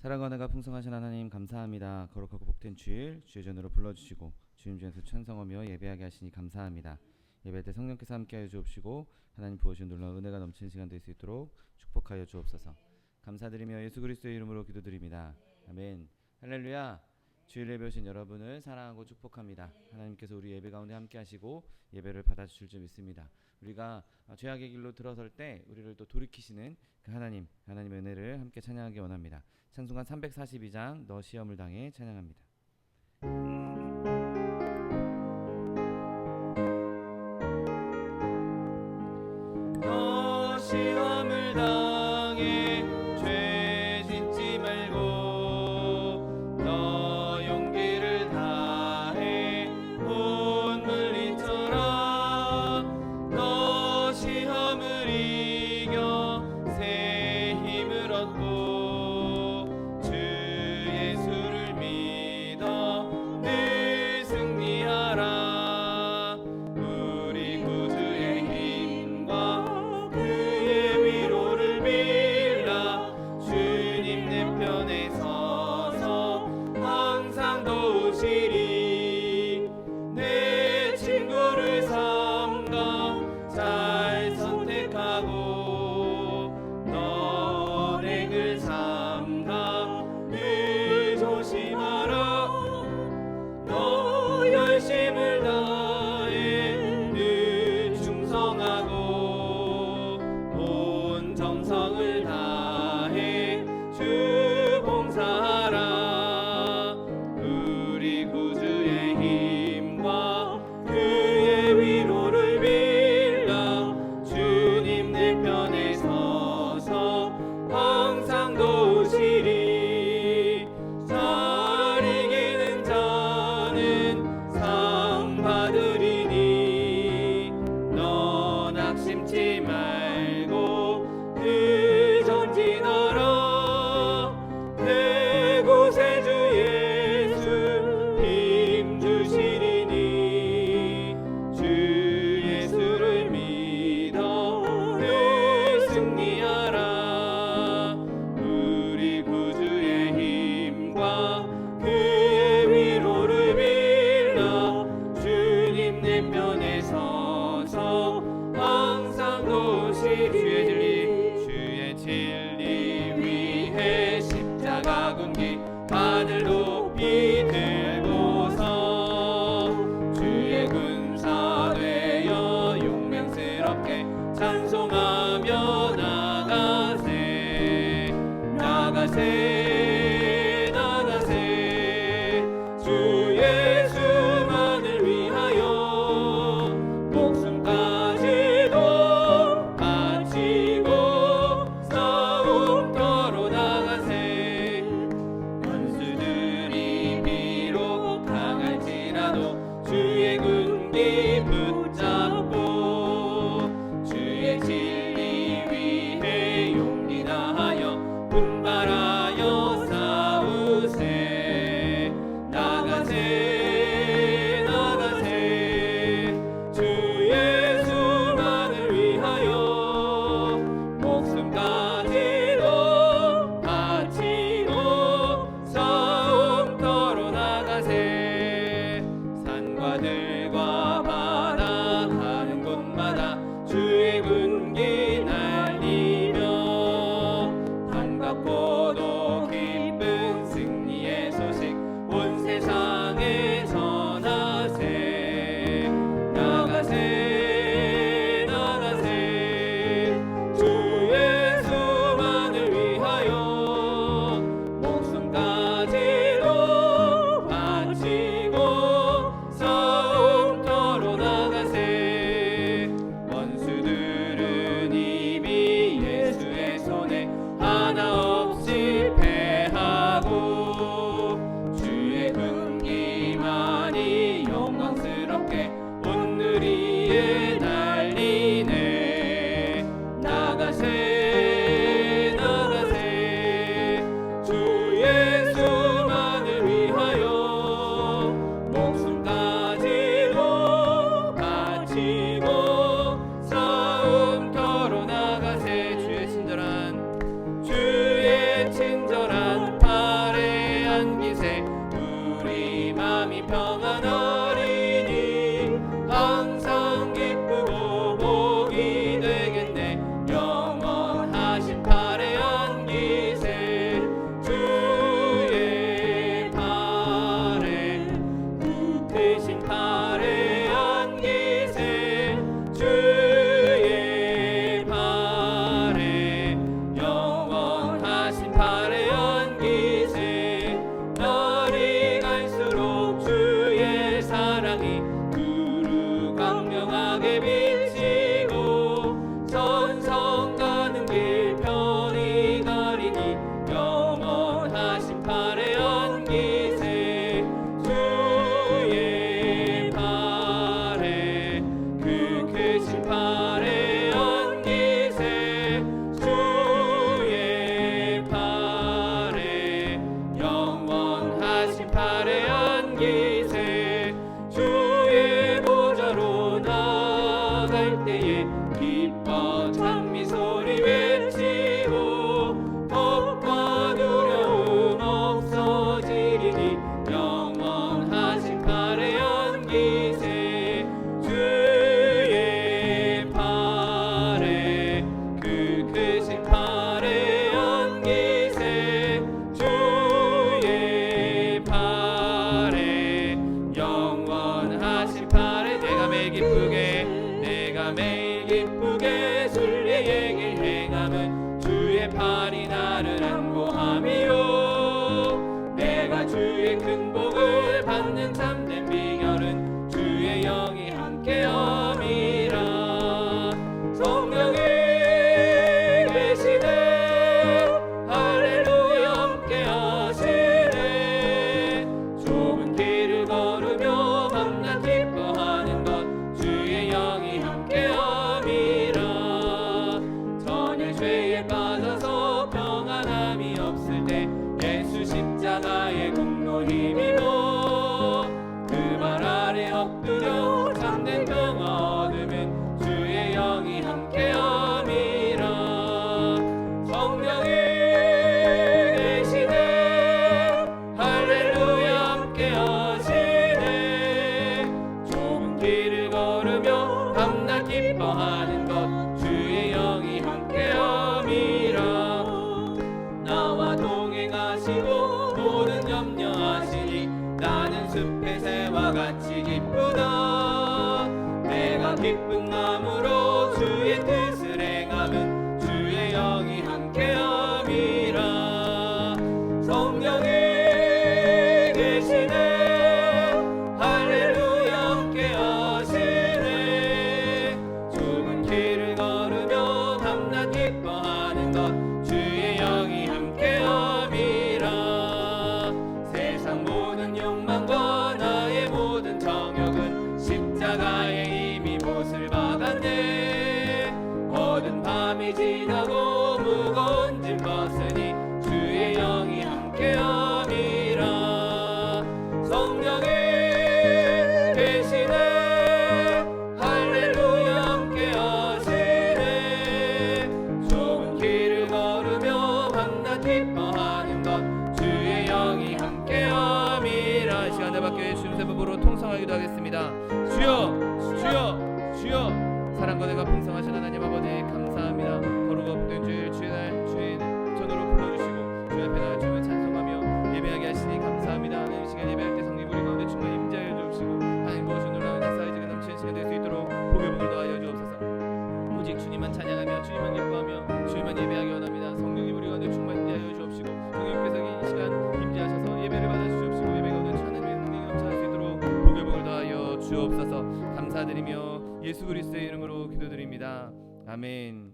사랑과 은혜가 풍성하신 하나님 감사합니다. 거룩하고 복된 주일 주의 전으로 불러주시고 주님 전에서 찬송하며 예배하게 하시니 감사합니다. 예배 때 성령께서 함께하여 주옵시고 하나님 부어주신 놀라운 은혜가 넘치는 시간 될 수 있도록 축복하여 주옵소서. 감사드리며 예수 그리스도의 이름으로 기도드립니다. 아멘. 할렐루야. 주일 예배 오신 여러분을 사랑하고 축복합니다. 하나님께서 우리 예배 가운데 함께 하시고 예배를 받아주실 줄 믿습니다. 우리가 죄악의 길로 들어설 때 우리를 또 돌이키시는 그 하나님의 은혜를 함께 찬양하기 원합니다. 찬송가 342장 너 시험을 당해 찬양합니다. 너 시험을 당해 죄 짓지 말고 너 용기를 다해 온 물리쳐라. 너 시험을 이겨 새 힘을 얻고 주 예수를 믿어 늘 마음이 평안하리니 항상 기쁘고 복이 되겠네. 영원하신 팔에 안기세 주의 팔에 굳으신 팔에 안기세 주의 팔에 영원하신 팔에 안기세. 날이 갈수록 주의 사랑이 두루 광명하게 비치고 천성 가는 길 편히 가리니 영원하신 팔에 안기세 주의 팔에 그 크신 팔에 안기세 주의 팔에 영원하신 팔에 안기세. 주의 보좌로 나갈 때에 기뻐 찬미 소리 외치고 겁과 두려움 없어지리니 영원하신 팔에 안기세 주의 팔에 그 크신 팔에 안기세 주의 팔에 영원하신 팔에. 내가 매일 기쁘게 순리의 길 행함은 주의 팔이 나를 안보함이요. 내가 주의 큰 복을 받는 참된 비결은 주의 영이 함께함이라. 성령이 계시네 할렐루야 함께하시네. 좁은 길을 걸으며 밤낮 기뻐하는 것 주의 영이 함께함이라. 전혀 죄에 빠져서 평안함이 없을 때 예수 십자가의 공로 힘입어 그 발 아래 엎드려 참된 평화 얻으면 주의 영이 함께함이라. 성령이 계시네 할렐루야 함께하시네. 좁은 길을 걸으며 밤낮 기뻐하는 것 주의 영이 함께함이라. 나와 동행하시고 모든 염려하시니 나는 숲의 새와 같이 기쁘다. 내가 기쁜 마음으로 주의 뜻을 행하면 주의 영이 함께함이라. 성령이 계시네 할렐루야 함께하시네. 좁은 길을 걸으며 밤낮 기뻐하는 것 주의 영이 함께함이라. 세상 모든 욕망과 나의 모든 정욕은 십자가에 이미 못을 박았네. 모든 밤이 지나고 무거운 짐 벗으니 주의 영이 함께함이라. 성령이 계시네 할렐루야 함께하시네. 좁은 길을 걸으며 밤낮 기뻐하는 것 주의 영이 함께함이라. 이 시간에 밖에 주님 세법으로 통성하기도 하겠습니다. 주여 주여 주여. 사랑과 내가 풍성하신 하나님 아버지 감사합니다. 거룩하고 복된 주일 주의 날 주의 전으로 불러주시고 주 앞에 나와 주님을 찬송하며 예배하게 하시니 감사합니다. 하나님 이 시간 예배할 때 성령 우리 가운데 충만히 임재하여 주옵시고 하나님 무엇을 놀라운 사이즈가 넘치는 시간 될 수 있도록 복의 복을 더하여 주옵소서. 오직 주님만 찬양하며 주님만 기뻐하며 주님만 예배하기 원합니다. 성령님 우리 가운데 충만히 임재하여 주옵시고 성령님께서 이 시간 임재하셔서 예배를 받아주시옵시고 예배 가운데 하나님의 능력이 넘쳐날 수 있도록 복의 복을 더하여 주옵소서. 감사드리며 예수 그리스도의 이름으로 기도드립니다. 아멘.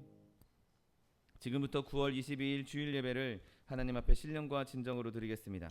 지금부터 9월 22일 주일 예배를 하나님 앞에 신령과 진정으로 드리겠습니다.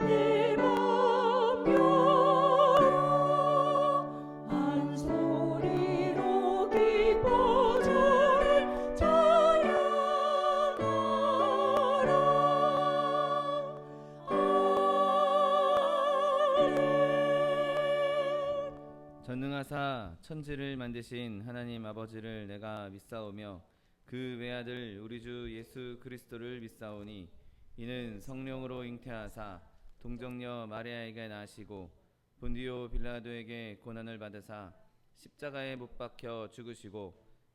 내 전능하사 천지를 만드신 하나님 아버지를 내가 믿사오며 그 외아들 우리 주 예수 그리스도를 믿사오니 이는 성령으로 잉태하사 동정녀 마리아에게 나시고 본디오 빌라도에게 고난을 받으사 십자가에 못 박혀 죽으시고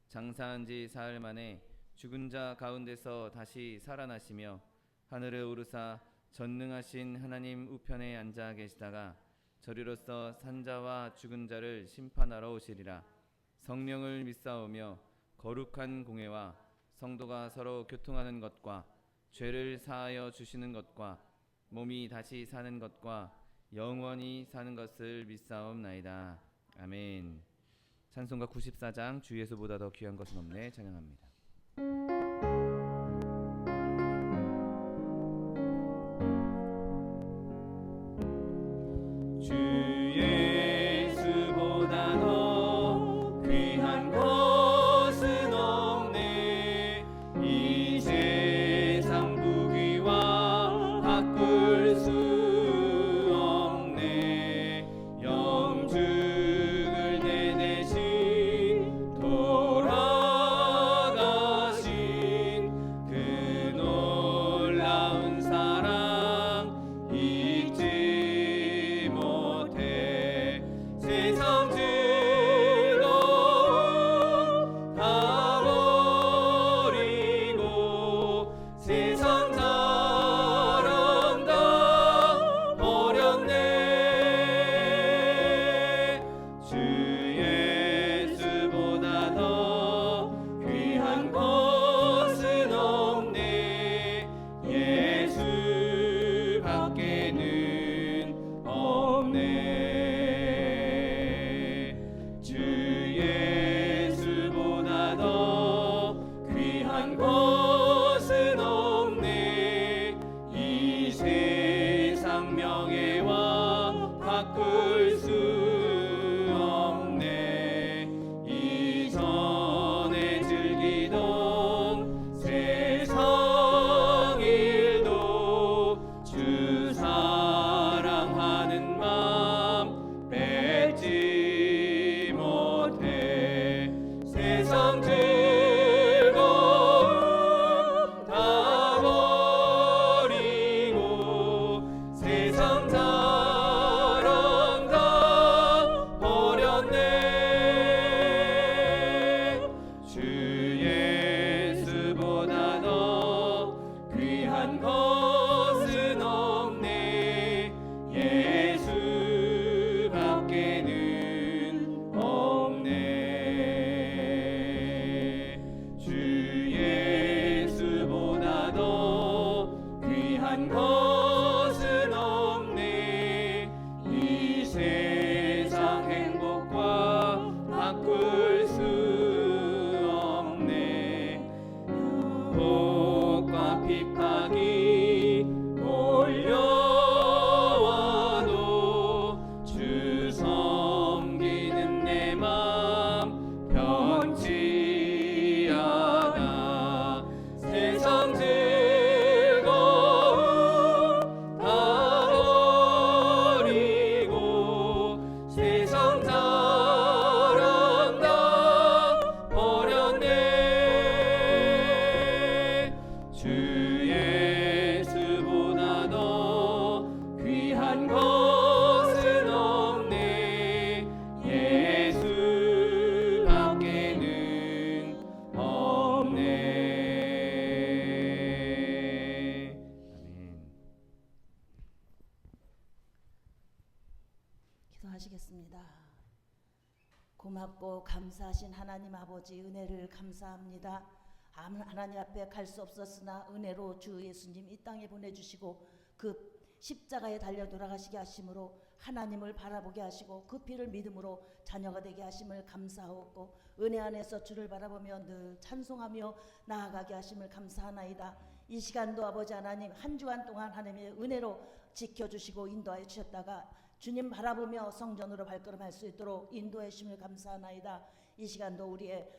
장사한 지 사흘 만에 죽은 자 가운데서 다시 살아나시며 하늘에 오르사 전능하신 하나님 우편에 앉아 계시다가 저리로서 산자와 죽은 자를 심판하러 오시리라. 성령을 믿사오며 거룩한 공회와 성도가 서로 교통하는 것과 죄를 사하여 주시는 것과 몸이 다시 사는 것과 영원히 사는 것을 믿사옵나이다. 아멘. 찬송가 94장 주 예수보다 더 귀한 것은 없네 찬양합니다. 주 예수보다 더 귀한 것은 없네. 이 세상 부귀와 바꿀 수 없네. 영죽을 내 대신 돌아가신 그 놀라운 사랑 잊지 못해. 세상 즐거움 다 버리고 세상 자랑 다 버렸네. 주 예수보다 더 귀한 것은 없네. 예수 밖에는 없네. 주 예수보다 더 귀한 것은 없네. 이 세상 명예와 바꿀 수 없네. 이전에 즐기던 세상 일도 주 사랑하는 맘 뺏지 못해. 세상 즐거움 다 버리고 세상 자랑 다 버렸네. 주 예수보다 더 귀한 것은 없네. 예수 밖에는 없네. 주 예수보다 더 귀한 것은 없네. 이 세상 행복과 바꿀 수 없네. 유혹과 핍박이 몰려와도 주 섬기는 내 맘 변치 않아. 세상 즐거움 다 버리고 세상 자랑 다 버렸네. 주 예수보다 더 귀한 것은 없네. 예수 밖에는 없네. 아멘. 기도하시겠습니다. 고맙고 감사하신 하나님 아버지 은혜를 감사합니다. 하나님 앞에 갈 수 없었으나 은혜로 주 예수님 이 땅에 보내주시고 그 십자가에 달려 돌아가시게 하심으로 하나님을 바라보게 하시고 그 피를 믿음으로 자녀가 되게 하심을 감사하고 은혜 안에서 주를 바라보며 늘 찬송하며 나아가게 하심을 감사하나이다. 이 시간도 아버지 하나님 한 주간 동안 하나님의 은혜로 지켜주시고 인도하여 주셨다가 주님 바라보며 성전으로 발걸음할 수 있도록 인도해 주심을 감사하나이다. 이 시간도 우리의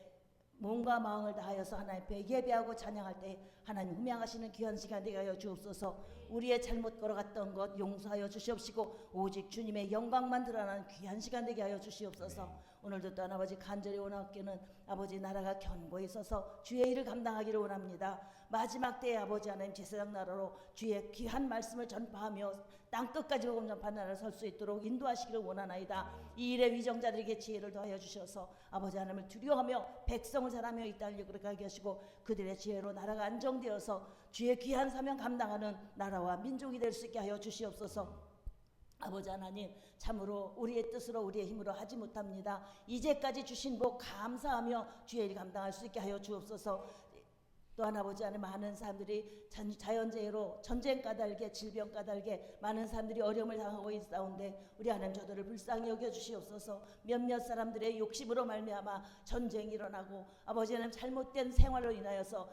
몸과 마음을 다하여서 하나님 앞에 예배하고 찬양할 때 하나님 흠양하시는 귀한 시간 되게 하여 주옵소서. 우리의 잘못 걸어갔던 것 용서하여 주시옵시고 오직 주님의 영광만 드러나는 귀한 시간 되게 하여 주시옵소서. 오늘도 또한 아버지 간절히 원하옵기는 아버지 나라가 견고히 서서 주의 일을 감당하기를 원합니다. 마지막 때에 아버지 하나님 제사장 나라로 주의 귀한 말씀을 전파하며 땅끝까지 복음 전파하는 나라를 설 수 있도록 인도하시기를 원하나이다. 이 일의 위정자들에게 지혜를 더하여 주셔서 아버지 하나님을 두려워하며 백성을 사랑하며 이 땅을 이끌어가게 하시고 그들의 지혜로 나라가 안정되어서 주의 귀한 사명 감당하는 나라와 민족이 될 수 있게 하여 주시옵소서. 아버지 하나님 참으로 우리의 뜻으로 우리의 힘으로 하지 못합니다. 이제까지 주신 복 감사하며 주의 일 감당할 수 있게 하여 주옵소서. 또한 아버지 하나님 많은 사람들이 자연재해로 전쟁 까닭에 질병 까닭에 많은 사람들이 어려움을 당하고 있사온데 우리 하나님 저들을 불쌍히 여겨주시옵소서. 몇몇 사람들의 욕심으로 말미암아 전쟁이 일어나고 아버지 하나님 잘못된 생활로 인하여서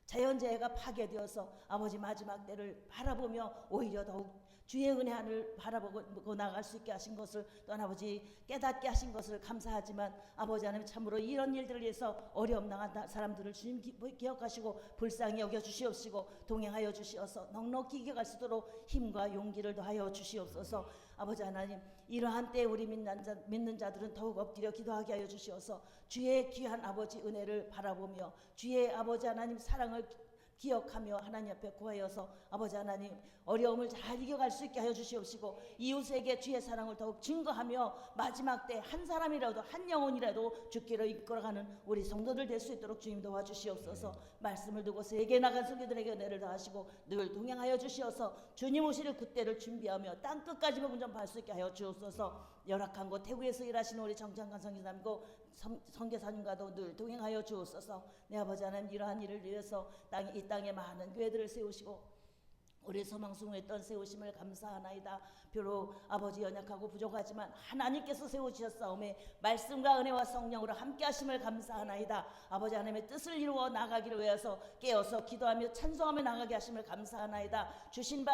자연재해가 파괴되어서 아버지 마지막 때를 바라보며 오히려 더욱 주의 은혜 하늘 바라보고 나아갈 수 있게 하신 것을 또한 아버지 깨닫게 하신 것을 감사하지만 아버지 하나님 참으로 이런 일들을 위해서 어려움 당한 사람들을 주님 기억하시고 불쌍히 여겨 주시옵시고 동행하여 주시어서 넉넉히 이겨갈 수 있도록 힘과 용기를 더하여 주시옵소서. 아버지 하나님 이러한 때에 우리 믿는 자들은 더욱 엎드려 기도하게 하여 주시어서 주의 귀한 아버지 은혜를 바라보며 주의 아버지 하나님 사랑을 기억하며 하나님 앞에 구하여서 아버지 하나님 어려움을 잘 이겨갈 수 있게 하여 주시옵시고 이웃에게 주의 사랑을 더욱 증거하며 마지막 때 한 사람이라도 한 영혼이라도 죽기로 이끌어가는 우리 성도들 될 수 있도록 주님 도와주시옵소서. 말씀을 두고 세계 나간 성도들에게 은혜를 더하시고 늘 동행하여 주시어서 주님 오시는 그때를 준비하며 땅끝까지 복음 전파할 수 있게 하여 주옵소서. 열악한 곳 태국에서 일하시는 우리 정창관 선교사님과 선교사님과도 늘 동행하여 주옵소서. 내 아버지 하나님 이러한 일을 위해서 이 땅에 많은 교회들을 세우시고 우리 소망승우의 떤 세우심을 감사하나이다. 비록 아버지 연약하고 부족하지만 하나님께서 세우셨사오매 말씀과 은혜와 성령으로 함께 하심을 감사하나이다. 아버지 하나님의 뜻을 이루어 나가기를 위해서 깨어서 기도하며 찬송하며 나가게 하심을 감사하나이다. 주신 바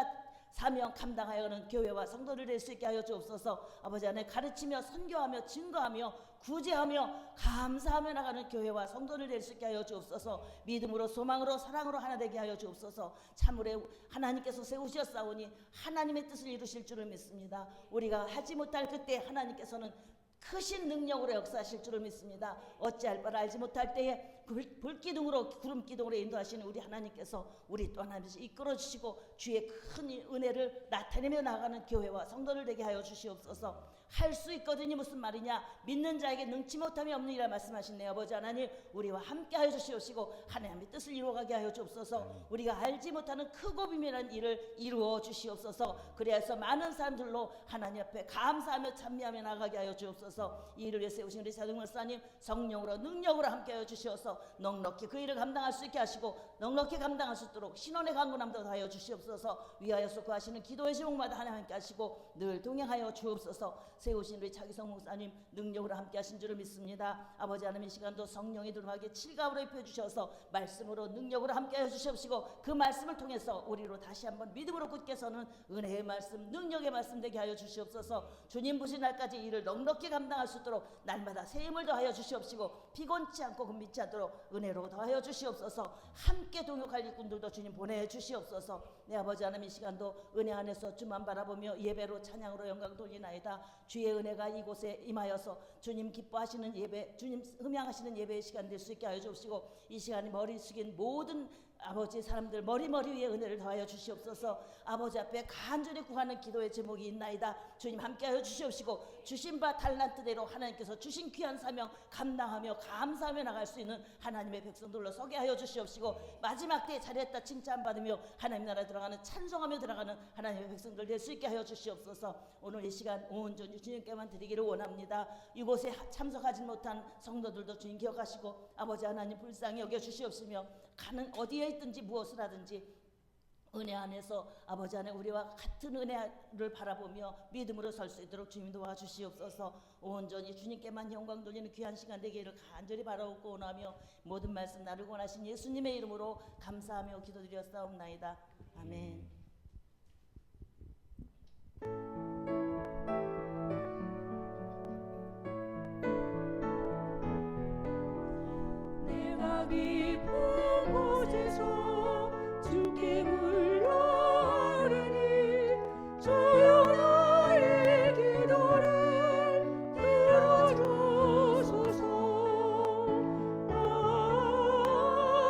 사명 감당하여는 교회와 성도를 될 수 있게 하여 주옵소서. 아버지 하나님 가르치며 선교하며 증거하며 구제하며 감사하며 나가는 교회와 성도를 될 수 있게 하여 주옵소서. 믿음으로 소망으로 사랑으로 하나 되게 하여 주옵소서. 참으로 하나님께서 세우셨사오니 하나님의 뜻을 이루실 줄을 믿습니다. 우리가 하지 못할 그때 하나님께서는 크신 능력으로 역사하실 줄을 믿습니다. 어찌할 바를 알지 못할 때에 불기둥으로 구름기둥으로 인도하시는 우리 하나님께서 우리 또 하나님께서 이끌어주시고 주의 큰 은혜를 나타내며 나가는 교회와 성도를 되게 하여 주시옵소서. 할 수 있거든요. 무슨 말이냐? 믿는 자에게 능치 못함이 없느니라 말씀하신 내 아버지 하나님 우리와 함께 하여 주시옵시고 하나님의 뜻을 이루어가게 하여 주옵소서. 우리가 알지 못하는 크고 비밀한 일을 이루어 주시옵소서. 그래서 많은 사람들로 하나님 앞에 감사하며 찬미하며 나가게 하여 주옵소서. 이 일을 위해 세우신 우리 사동 목사님 성령으로 능력으로 함께 하여 주시옵소서. 넉넉히 그 일을 감당할 수 있게 하시고 넉넉히 감당할 수 있도록 신원의 강구남도 하여 주시옵소서. 위하여서 구하시는 기도의 제목마다 하나님 함께 하시고 늘 동행하여 주옵소서. 세우신 우리 차기성 목사님 능력으로 함께 하신 줄을 믿습니다. 아버지 하나님 이 시간도 성령이 들어가게 칠갑으로 입혀주셔서 말씀으로 능력으로 함께 해주시옵시고 그 말씀을 통해서 우리로 다시 한번 믿음으로 굳게 서는 은혜의 말씀 능력의 말씀 되게 하여 주시옵소서. 주님 부신 날까지 일을 넉넉히 감당할 수 있도록 날마다 새 힘을 더하여 주시옵시고 피곤치 않고 금빛지 않도록 은혜로 더하여 주시옵소서. 함께 동역할 일꾼들도 주님 보내주시옵소서. 내 아버지 하나님 이 시간도 은혜 안에서 주만 바라보며 예배로 찬양으로 영광 돌리나이다. 주의 은혜가 이곳에 임하여서 주님 기뻐하시는 예배 주님 흠양하시는 예배의 시간 될 수 있게 하여 주옵시고 이 시간에 머리 숙인 모든 아버지 사람들 머리 위에 은혜를 더하여 주시옵소서. 아버지 앞에 간절히 구하는 기도의 제목이 있나이다. 주님 함께하여 주시옵시고 주신 바 달란트대로 하나님께서 주신 귀한 사명 감당하며 감사하며 나갈 수 있는 하나님의 백성들로 서게 하여 주시옵시고 마지막 때에 잘했다 칭찬받으며 하나님 나라에 들어가는 찬송하며 들어가는 하나님의 백성들 될 수 있게 하여 주시옵소서. 오늘 이 시간 온전히 주님께만 드리기를 원합니다. 이곳에 참석하지 못한 성도들도 주님 기억하시고 아버지 하나님 불쌍히 여겨 주시옵시며 가는 어디에 있든지 무엇을 하든지 은혜 안에서 아버지 안에 우리와 같은 은혜를 바라보며 믿음으로 설 수 있도록 주님 도와주시옵소서. 온전히 주님께만 영광 돌리는 귀한 시간 되기를 간절히 바라옵고 원하며 모든 말씀 나를 권하신 예수님의 이름으로 감사하며 기도드렸사옵나이다. 아멘. 주옵소서. 주께 불러하리니 주여 나의 기도를 들어주소서.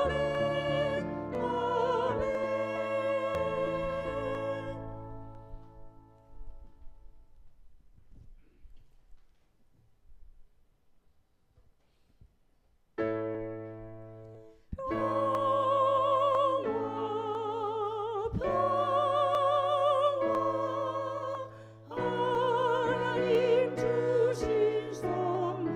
아멘 아멘. 하나님 주신 선물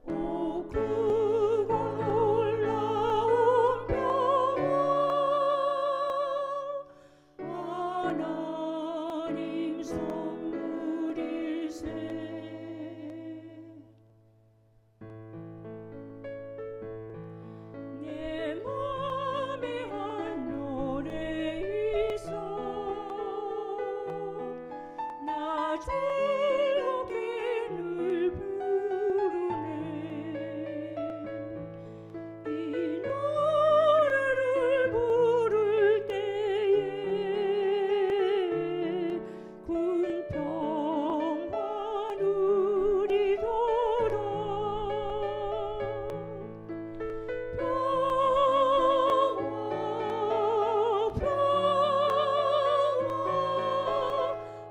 오 크고 놀라운 평화 하나님 선물일세. 내 맘에 한 노래 있어 나 즐겁게 늘 부르네. 이 노래를 부를 때에 군 평화 누리도록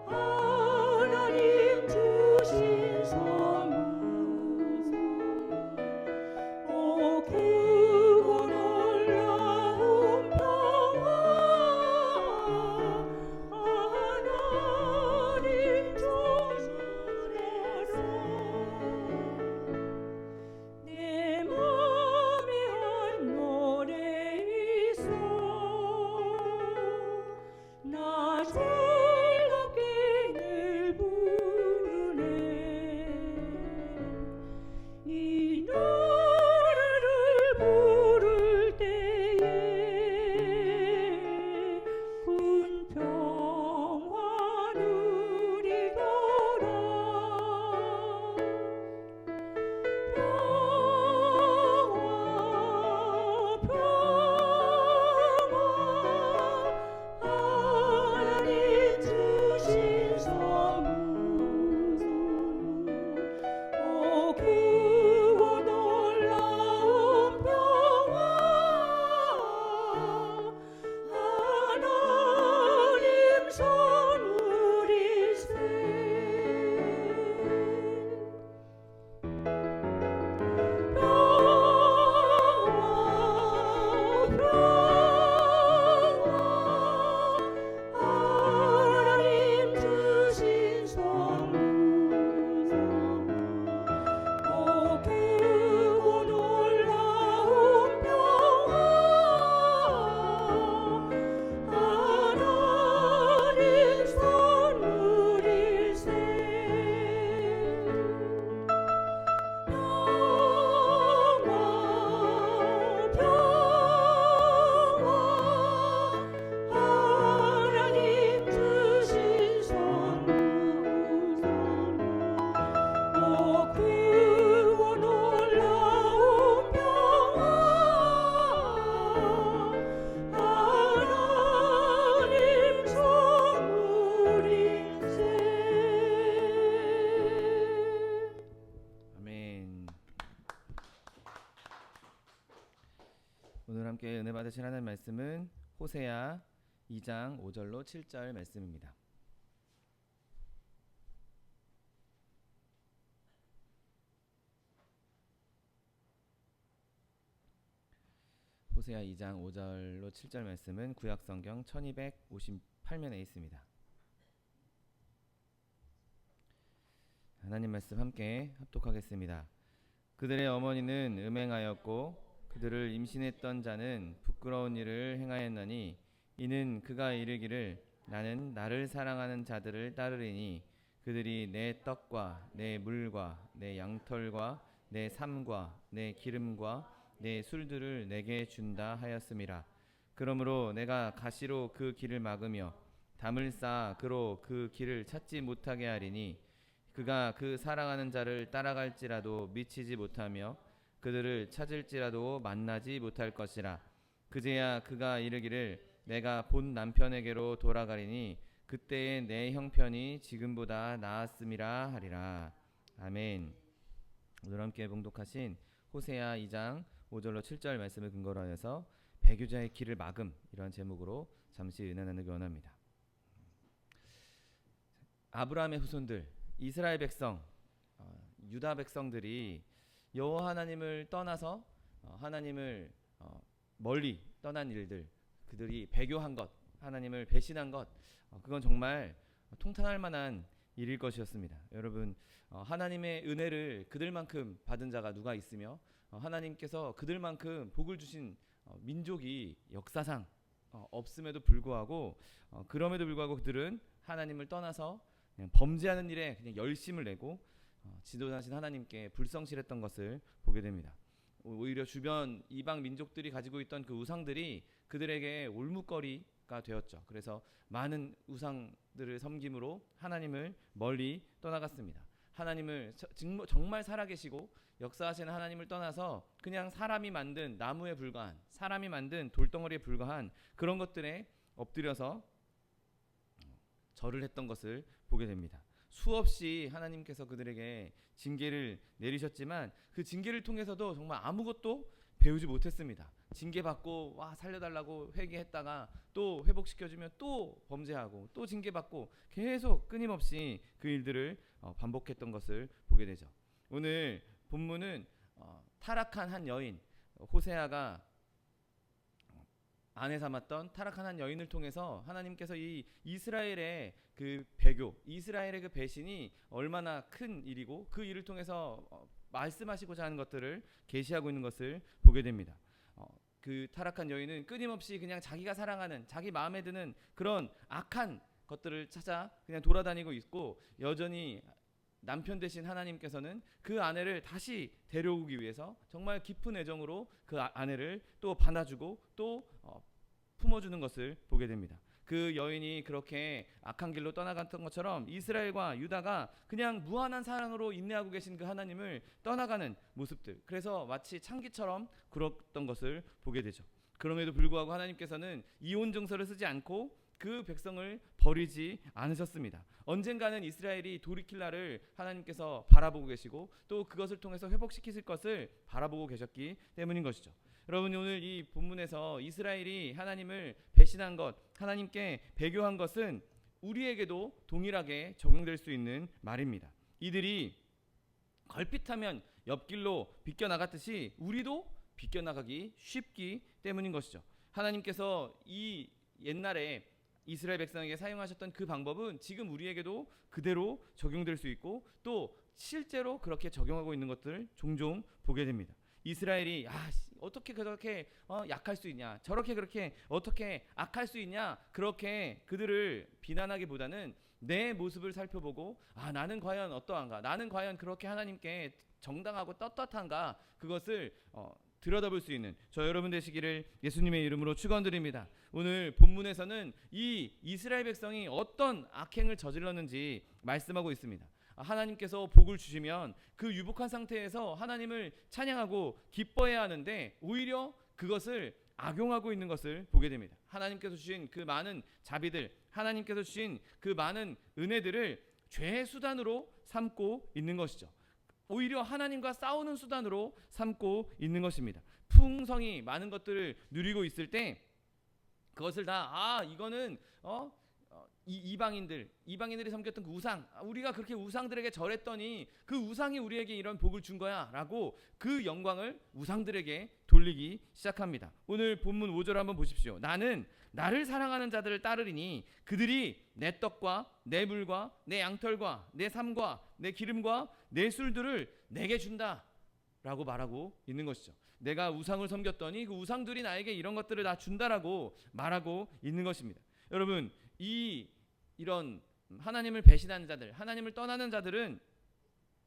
하나님 주신 선물 오 크고 놀라운 평화 하나님 주시래서. 내 맘에 한 노래 있어 나 즐겁게 늘 부르네. 이 노래를 부를 때에 군 평화 누리도록 하나님 주신 선물 오 크고 놀라운 평화 하나님 선물일세. 하나님 주신 선물 오 크고 놀라운 평화 하나님 선물일세. 하나님 주신 선물 오 크고 놀라운 평화 하나님 선물일세. 아멘. 오늘 함께 은혜 받으실 하나님 말씀은 호세아 2장 5절로 7절 말씀입니다. 호세아 2장 5절로 7절 말씀은 구약성경 1258면에 있습니다. 하나님 말씀 함께 합독하겠습니다. 그들의 어머니는 음행하였고 그들을 임신했던 자는 부끄러운 일을 행하였나니 이는 그가 이르기를 나는 나를 사랑하는 자들을 따르리니 그들이 내 떡과 내 물과 내 양털과 내 삶과 내 기름과 내 술들을 내게 준다 하였음이라. 그러므로 내가 가시로 그 길을 막으며 담을 쌓아 그로 그 길을 찾지 못하게 하리니 그가 그 사랑하는 자를 따라갈지라도 미치지 못하며 그들을 찾을지라도 만나지 못할 것이라. 그제야 그가 이르기를 내가 본 남편에게로 돌아가리니 그때의 내 형편이 지금보다 나았음이라 하리라. 아멘. 오늘 함께 봉독하신 호세아 2장 5절로 7절 말씀을 근거로 하여서 배교자의 길을 막음, 이런 제목으로 잠시 은혜 나누기 원합니다. 아브라함의 후손들, 이스라엘 백성, 유다 백성들이 여호와 하나님을 떠나서 하나님을 멀리 떠난 일들, 그들이 배교한 것, 하나님을 배신한 것, 그건 정말 통탄할 만한 일일 것이었습니다. 여러분, 하나님의 은혜를 그들만큼 받은 자가 누가 있으며 하나님께서 그들만큼 복을 주신 민족이 역사상 없음에도 불구하고 그럼에도 불구하고 그들은 하나님을 떠나서 그냥 범죄하는 일에 그냥 열심을 내고 지도자신 하나님께 불성실했던 것을 보게 됩니다. 오히려 주변 이방 민족들이 가지고 있던 그 우상들이 그들에게 올뭇거리가 되었죠. 그래서 많은 우상들을 섬김으로 하나님을 멀리 떠나갔습니다. 하나님을 정말 살아계시고 역사하시는 하나님을 떠나서 그냥 사람이 만든 나무에 불과한, 사람이 만든 돌덩어리에 불과한 그런 것들에 엎드려서 절을 했던 것을 보게 됩니다. 수없이 하나님께서 그들에게 징계를 내리셨지만 그 징계를 통해서도 정말 아무것도 배우지 못했습니다. 징계받고 와 살려달라고 회개했다가 또 회복시켜주면 또 범죄하고 또 징계받고 계속 끊임없이 그 일들을 반복했던 것을 보게 되죠. 오늘 본문은 타락한 한 여인, 호세아가 아내 삼았던 타락한 한 여인을 통해서 하나님께서 이 이스라엘의 그 배교, 이스라엘의 그 배신이 얼마나 큰 일이고 그 일을 통해서 말씀하시고자 하는 것들을 계시하고 있는 것을 보게 됩니다. 그 타락한 여인은 끊임없이 그냥 자기가 사랑하는, 자기 마음에 드는 그런 악한 것들을 찾아 그냥 돌아다니고 있고, 여전히 남편 되신 하나님께서는 그 아내를 다시 데려오기 위해서 정말 깊은 애정으로 그 아내를 또 받아주고 또 품어주는 것을 보게 됩니다. 그 여인이 그렇게 악한 길로 떠나갔던 것처럼 이스라엘과 유다가 그냥 무한한 사랑으로 인내하고 계신 그 하나님을 떠나가는 모습들, 그래서 마치 창기처럼 굴었던 것을 보게 되죠. 그럼에도 불구하고 하나님께서는 이혼 증서를 쓰지 않고 그 백성을 버리지 않으셨습니다. 언젠가는 이스라엘이 돌이킬 날을 하나님께서 바라보고 계시고 또 그것을 통해서 회복시키실 것을 바라보고 계셨기 때문인 것이죠. 여러분, 오늘 이 본문에서 이스라엘이 하나님을 배신한 것, 하나님께 배교한 것은 우리에게도 동일하게 적용될 수 있는 말입니다. 이들이 걸핏하면 옆길로 비껴나갔듯이 우리도 비껴나가기 쉽기 때문인 것이죠. 하나님께서 이 옛날에 이스라엘 백성에게 사용하셨던 그 방법은 지금 우리에게도 그대로 적용될 수 있고 또 실제로 그렇게 적용하고 있는 것들을 종종 보게 됩니다. 이스라엘이 어떻게 그렇게 약할 수 있냐, 저렇게 그렇게 어떻게 악할 수 있냐, 그렇게 그들을 비난하기보다는 내 모습을 살펴보고 나는 과연 어떠한가, 나는 과연 그렇게 하나님께 정당하고 떳떳한가, 그것을 들여다볼 수 있는 저 여러분 되시기를 예수님의 이름으로 축원드립니다. 오늘 본문에서는 이 이스라엘 백성이 어떤 악행을 저질렀는지 말씀하고 있습니다. 하나님께서 복을 주시면 그 유복한 상태에서 하나님을 찬양하고 기뻐해야 하는데 오히려 그것을 악용하고 있는 것을 보게 됩니다. 하나님께서 주신 그 많은 자비들, 하나님께서 주신 그 많은 은혜들을 죄의 수단으로 삼고 있는 것이죠. 오히려 하나님과 싸우는 수단으로 삼고 있는 것입니다. 풍성이 많은 것들을 누리고 있을 때 그것을 다 이거는 이방인들이 섬겼던 그 우상, 우리가 그렇게 우상들에게 절했더니 그 우상이 우리에게 이런 복을 준 거야 라고 그 영광을 우상들에게 돌리기 시작합니다. 오늘 본문 5절 한번 보십시오. 나는 나를 사랑하는 자들을 따르리니 그들이 내 떡과 내 물과 내 양털과 내 삶과 내 기름과 내 술들을 내게 준다 라고 말하고 있는 것이죠. 내가 우상을 섬겼더니 그 우상들이 나에게 이런 것들을 다 준다라고 말하고 있는 것입니다. 여러분, 이런 하나님을 배신하는 자들, 하나님을 떠나는 자들은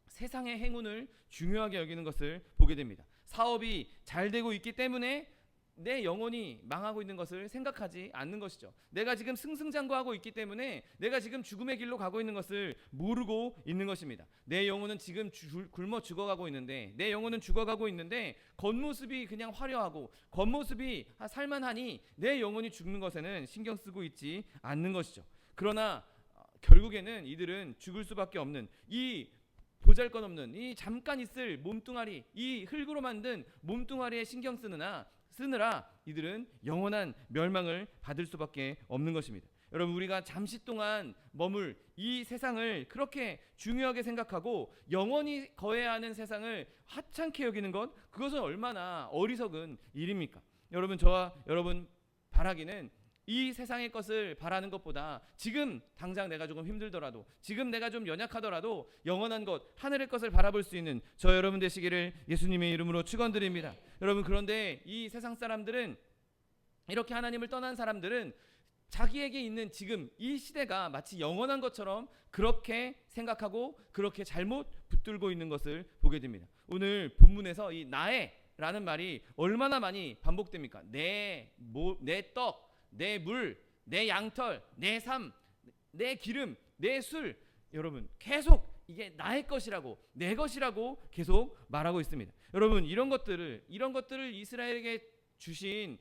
세상의 행운을 중요하게 여기는 것을 보게 됩니다. 사업이 잘 되고 있기 때문에 내 영혼이 망하고 있는 것을 생각하지 않는 것이죠. 내가 지금 승승장구하고 있기 때문에 내가 지금 죽음의 길로 가고 있는 것을 모르고 있는 것입니다. 내 영혼은 지금 굶어 죽어가고 있는데, 내 영혼은 죽어가고 있는데 겉모습이 그냥 화려하고 겉모습이 살만하니 내 영혼이 죽는 것에는 신경 쓰고 있지 않는 것이죠. 그러나 결국에는 이들은 죽을 수밖에 없는, 이 보잘것없는 이 잠깐 있을 몸뚱아리, 이 흙으로 만든 몸뚱아리에 신경 쓰느라 이들은 영원한 멸망을 받을 수밖에 없는 것입니다. 여러분, 우리가 잠시 동안 머물 이 세상을 그렇게 중요하게 생각하고 영원히 거해야 하는 세상을 하찮게 여기는 것, 그것은 얼마나 어리석은 일입니까? 여러분, 저와 여러분 바라기는 이 세상의 것을 바라는 것보다 지금 당장 내가 조금 힘들더라도, 지금 내가 좀 연약하더라도 영원한 것, 하늘의 것을 바라볼 수 있는 저 여러분 되시기를 예수님의 이름으로 축원드립니다. 여러분, 그런데 이 세상 사람들은, 이렇게 하나님을 떠난 사람들은 자기에게 있는 지금 이 시대가 마치 영원한 것처럼 그렇게 생각하고 그렇게 잘못 붙들고 있는 것을 보게 됩니다. 오늘 본문에서 이 나의라는 말이 얼마나 많이 반복됩니까? 내 떡, 내 물, 내 양털, 내 삶, 내 기름, 내 술, 여러분 계속 이게 나의 것이라고, 내 것이라고 계속 말하고 있습니다. 여러분, 이런 것들을 이스라엘에게 주신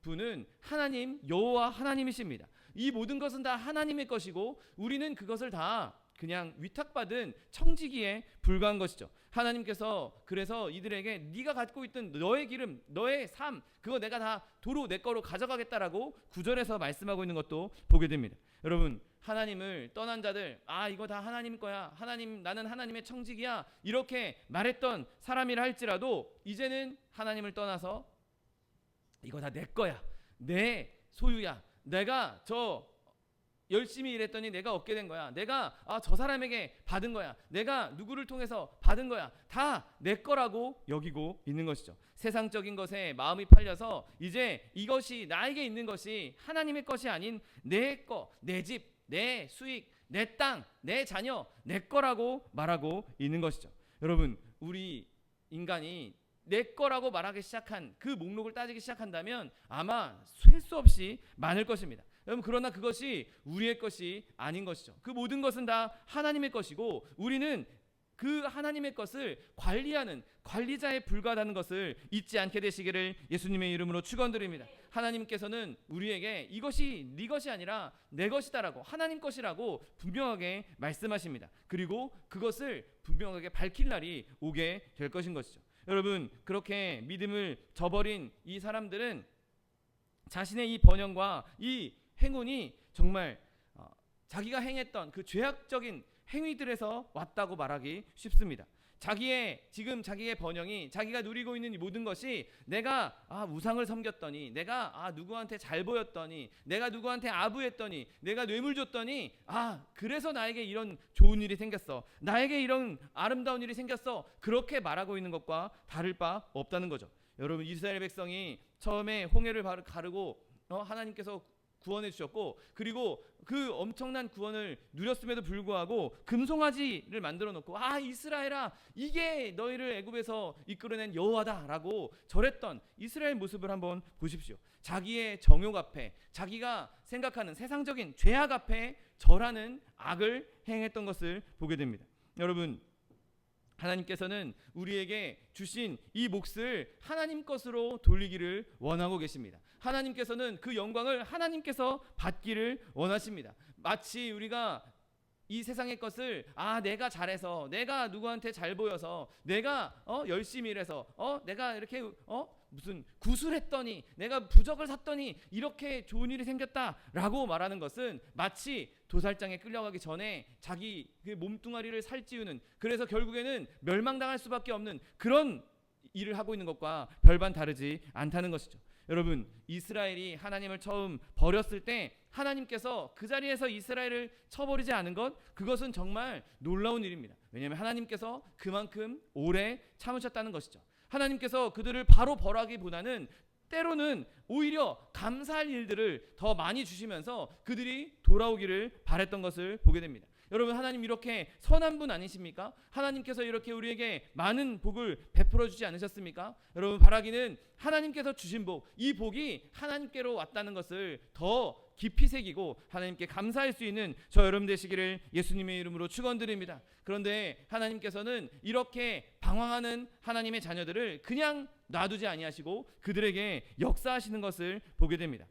분은 하나님, 여호와 하나님이십니다. 이 모든 것은 다 하나님의 것이고 우리는 그것을 다 그냥 위탁받은 청지기에 불과한 것이죠. 하나님께서 그래서 이들에게 네가 갖고 있던 너의 기름, 너의 삶, 그거 내가 다 도로 내 거로 가져가겠다라고 9절에서 말씀하고 있는 것도 보게 됩니다. 여러분, 하나님을 떠난 자들, 이거 다 하나님 거야, 하나님, 나는 하나님의 청지기야, 이렇게 말했던 사람이라 할지라도 이제는 하나님을 떠나서 이거 다 내 거야, 내 소유야, 내가 저 열심히 일했더니 내가 얻게 된 거야, 내가 저 사람에게 받은 거야, 내가 누구를 통해서 받은 거야, 다 내 거라고 여기고 있는 것이죠. 세상적인 것에 마음이 팔려서 이제 이것이 나에게 있는 것이 하나님의 것이 아닌 내 거, 내 집, 내 수익, 내 땅, 내 자녀, 내 거라고 말하고 있는 것이죠. 여러분, 우리 인간이 내 거라고 말하기 시작한 그 목록을 따지기 시작한다면 아마 셀 수 없이 많을 것입니다. 여러분, 그러나 그것이 우리의 것이 아닌 것이죠. 그 모든 것은 다 하나님의 것이고 우리는 그 하나님의 것을 관리하는 관리자에 불과하다는 것을 잊지 않게 되시기를 예수님의 이름으로 축원드립니다. 하나님께서는 우리에게 이것이 네 것이 아니라 내 것이다라고, 하나님 것이라고 분명하게 말씀하십니다. 그리고 그것을 분명하게 밝힐 날이 오게 될 것인 것이죠. 여러분, 그렇게 믿음을 저버린 이 사람들은 자신의 이 번영과 이 행운이 정말 자기가 행했던 그 죄악적인 행위들에서 왔다고 말하기 쉽습니다. 자기의 번영이, 자기가 누리고 있는 이 모든 것이 내가 우상을 섬겼더니, 내가 누구한테 잘 보였더니, 내가 누구한테 아부했더니, 내가 뇌물 줬더니 그래서 나에게 이런 좋은 일이 생겼어, 나에게 이런 아름다운 일이 생겼어, 그렇게 말하고 있는 것과 다를 바 없다는 거죠. 여러분, 이스라엘 백성이 처음에 홍해를 가르고 하나님께서 구원해 주셨고, 그리고 그 엄청난 구원을 누렸음에도 불구하고 금송아지를 만들어 놓고 이스라엘아, 이게 너희를 애굽에서 이끌어낸 여호와다라고 절했던 이스라엘 모습을 한번 보십시오. 자기의 정욕 앞에, 자기가 생각하는 세상적인 죄악 앞에 절하는 악을 행했던 것을 보게 됩니다. 여러분, 하나님께서는 우리에게 주신 이 몫을 하나님 것으로 돌리기를 원하고 계십니다. 하나님께서는 그 영광을 하나님께서 받기를 원하십니다. 마치 우리가 이 세상의 것을 내가 잘해서, 내가 누구한테 잘 보여서, 내가 열심히 일해서, 내가 이렇게 무슨 구슬했더니, 내가 부적을 샀더니 이렇게 좋은 일이 생겼다라고 말하는 것은 마치 도살장에 끌려가기 전에 자기 그 몸뚱아리를 살찌우는, 그래서 결국에는 멸망당할 수밖에 없는 그런 일을 하고 있는 것과 별반 다르지 않다는 것이죠. 여러분, 이스라엘이 하나님을 처음 버렸을 때 하나님께서 그 자리에서 이스라엘을 쳐버리지 않은 것, 그것은 정말 놀라운 일입니다. 왜냐하면 하나님께서 그만큼 오래 참으셨다는 것이죠. 하나님께서 그들을 바로 벌하기보다는 때로는 오히려 감사할 일들을 더 많이 주시면서 그들이 돌아오기를 바랬던 것을 보게 됩니다. 여러분, 하나님 이렇게 선한 분 아니십니까? 하나님께서 이렇게 우리에게 많은 복을 베풀어 주지 않으셨습니까? 여러분, 바라기는 하나님께서 주신 복, 이 복이 하나님께로 왔다는 것을 더 깊이 새기고 하나님께 감사할 수 있는 저 여러분 되시기를 예수님의 이름으로 축원드립니다. 그런데 하나님께서는 이렇게 방황하는 하나님의 자녀들을 그냥 놔두지 아니하시고 그들에게 역사하시는 것을 보게 됩니다.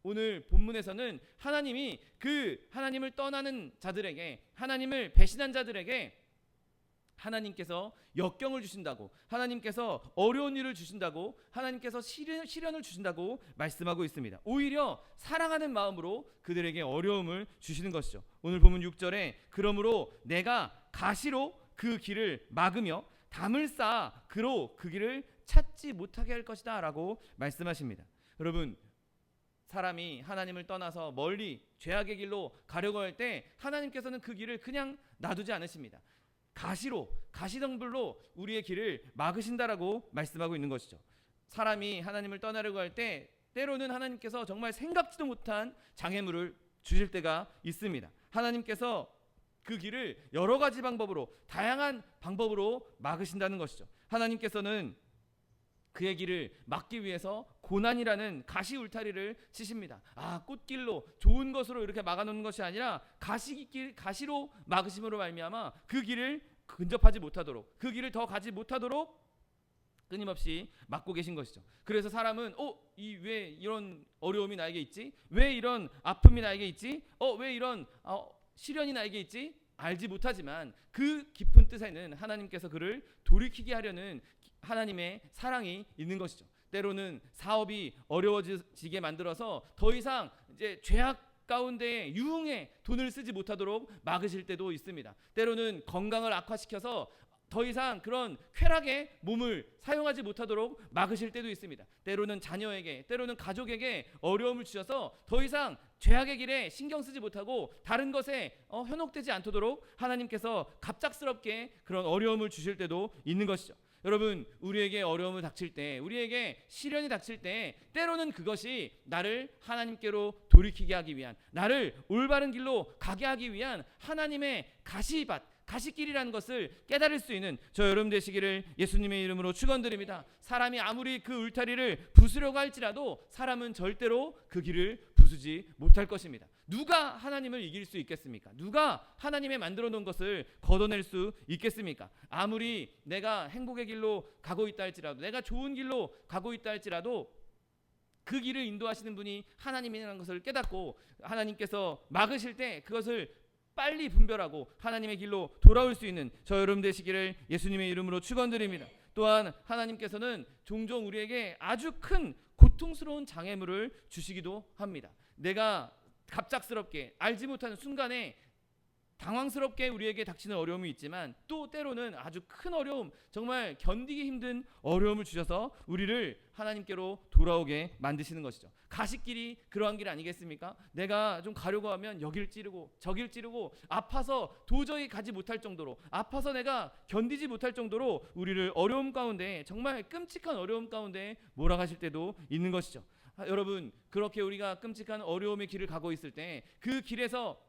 오늘 본문에서는 하나님이 그 하나님을 떠나는 자들에게, 하나님을 배신한 자들에게 하나님께서 역경을 주신다고, 하나님께서 어려운 일을 주신다고, 하나님께서 시련을 주신다고 말씀하고 있습니다. 오히려 사랑하는 마음으로 그들에게 어려움을 주시는 것이죠. 오늘 본문 6절에 그러므로 내가 가시로 그 길을 막으며 담을 쌓아 그로 그 길을 찾지 못하게 할 것이다 라고 말씀하십니다. 여러분, 사람이 하나님을 떠나서 멀리 죄악의 길로 가려고 할 때 하나님께서는 그 길을 그냥 놔두지 않으십니다. 가시로, 가시덤불로 우리의 길을 막으신다라고 말씀하고 있는 것이죠. 사람이 하나님을 떠나려고 할 때 때로는 하나님께서 정말 생각지도 못한 장애물을 주실 때가 있습니다. 하나님께서 그 길을 여러 가지 방법으로, 다양한 방법으로 막으신다는 것이죠. 하나님께서는 그의 길을 막기 위해서 고난이라는 가시 울타리를 치십니다. 꽃길로 좋은 것으로 이렇게 막아놓는 것이 아니라 가시로 막으심으로 말미암아 그 길을 근접하지 못하도록, 그 길을 더 가지 못하도록 끊임없이 막고 계신 것이죠. 그래서 사람은 왜 이런 어려움이 나에게 있지? 왜 이런 아픔이 나에게 있지? 왜 이런 시련이 나에게 있지? 알지 못하지만 그 깊은 뜻에는 하나님께서 그를 돌이키게 하려는 하나님의 사랑이 있는 것이죠. 때로는 사업이 어려워지게 만들어서 더 이상 이제 죄악 가운데 유흥에 돈을 쓰지 못하도록 막으실 때도 있습니다. 때로는 건강을 악화시켜서 더 이상 그런 쾌락에 몸을 사용하지 못하도록 막으실 때도 있습니다. 때로는 자녀에게, 때로는 가족에게 어려움을 주셔서 더 이상 죄악의 길에 신경 쓰지 못하고 다른 것에 현혹되지 않도록 하나님께서 갑작스럽게 그런 어려움을 주실 때도 있는 것이죠. 여러분, 우리에게 어려움을 닥칠 때, 우리에게 시련이 닥칠 때 때로는 그것이 나를 하나님께로 돌이키게 하기 위한, 나를 올바른 길로 가게 하기 위한 하나님의 가시길이라는 것을 깨달을 수 있는 저 여러분 되시기를 예수님의 이름으로 축원드립니다. 사람이 아무리 그 울타리를 부수려고 할지라도 사람은 절대로 그 길을 부수지 못할 것입니다. 누가 하나님을 이길 수 있겠습니까? 누가 하나님의 만들어 놓은 것을 걷어낼 수 있겠습니까? 아무리 내가 행복의 길로 가고 있다 할지라도, 내가 좋은 길로 가고 있다 할지라도 그 길을 인도하시는 분이 하나님이라는 것을 깨닫고 하나님께서 막으실 때 그것을 빨리 분별하고 하나님의 길로 돌아올 수 있는 저 여러분 되시기를 예수님의 이름으로 축원드립니다. 또한 하나님께서는 종종 우리에게 아주 큰 고통스러운 장애물을 주시기도 합니다. 내가 갑작스럽게 알지 못하는 순간에 당황스럽게 우리에게 닥치는 어려움이 있지만 또 때로는 아주 큰 어려움, 정말 견디기 힘든 어려움을 주셔서 우리를 하나님께로 돌아오게 만드시는 것이죠. 가시길이 그러한 길 아니겠습니까? 내가 좀 가려고 하면 여길 찌르고 저길 찌르고 아파서 도저히 가지 못할 정도로, 아파서 내가 견디지 못할 정도로 우리를 어려움 가운데, 정말 끔찍한 어려움 가운데 몰아가실 때도 있는 것이죠. 여러분, 그렇게 우리가 끔찍한 어려움의 길을 가고 있을 때 그 길에서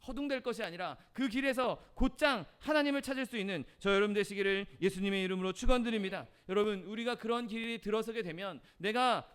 허둥댈 것이 아니라 그 길에서 곧장 하나님을 찾을 수 있는 저 여러분 되시기를 예수님의 이름으로 축원드립니다. 여러분, 우리가 그런 길이 들어서게 되면 내가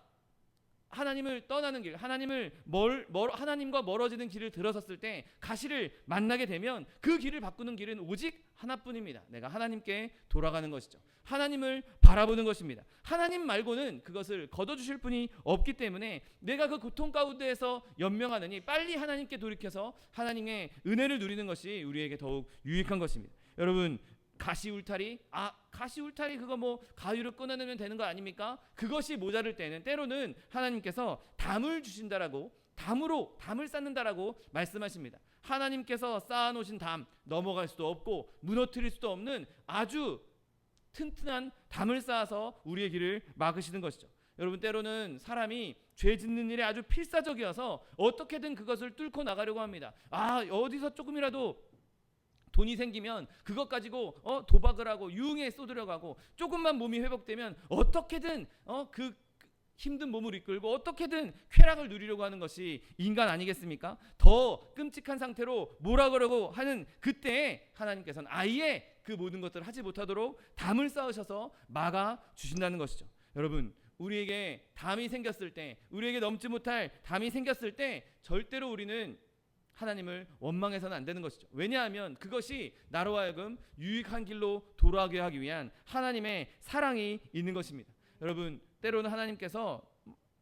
하나님을 떠나는 길, 하나님과 멀어지는 길을 들어섰을 때 가시를 만나게 되면 그 길을 바꾸는 길은 오직 하나뿐입니다. 내가 하나님께 돌아가는 것이죠. 하나님을 바라보는 것입니다. 하나님 말고는 그것을 거둬주실 분이 없기 때문에 내가 그 고통 가운데에서 연명하느니 빨리 하나님께 돌이켜서 하나님의 은혜를 누리는 것이 우리에게 더욱 유익한 것입니다. 여러분, 가시 울타리 그거 가위로 끊어내면 되는 거 아닙니까? 그것이 모자랄 때는 때로는 하나님께서 담을 주신다라고, 담을 쌓는다라고 말씀하십니다. 하나님께서 쌓아놓으신 담, 넘어갈 수도 없고 무너뜨릴 수도 없는 아주 튼튼한 담을 쌓아서 우리의 길을 막으시는 것이죠. 여러분, 때로는 사람이 죄 짓는 일에 아주 필사적이어서 어떻게든 그것을 뚫고 나가려고 합니다. 어디서 조금이라도 돈이 생기면 그것 가지고 도박을 하고 유흥에 쏟으려고 하고, 조금만 몸이 회복되면 어떻게든 그 힘든 몸을 이끌고 어떻게든 쾌락을 누리려고 하는 것이 인간 아니겠습니까? 더 끔찍한 상태로 몰아가려고 하는 그때에 하나님께서는 아예 그 모든 것들을 하지 못하도록 담을 쌓으셔서 막아 주신다는 것이죠. 여러분, 우리에게 담이 생겼을 때, 우리에게 넘지 못할 담이 생겼을 때 절대로 우리는 하나님을 원망해서는 안 되는 것이죠. 왜냐하면 그것이 나로 하여금 유익한 길로 돌아가게 하기 위한 하나님의 사랑이 있는 것입니다. 여러분, 때로는 하나님께서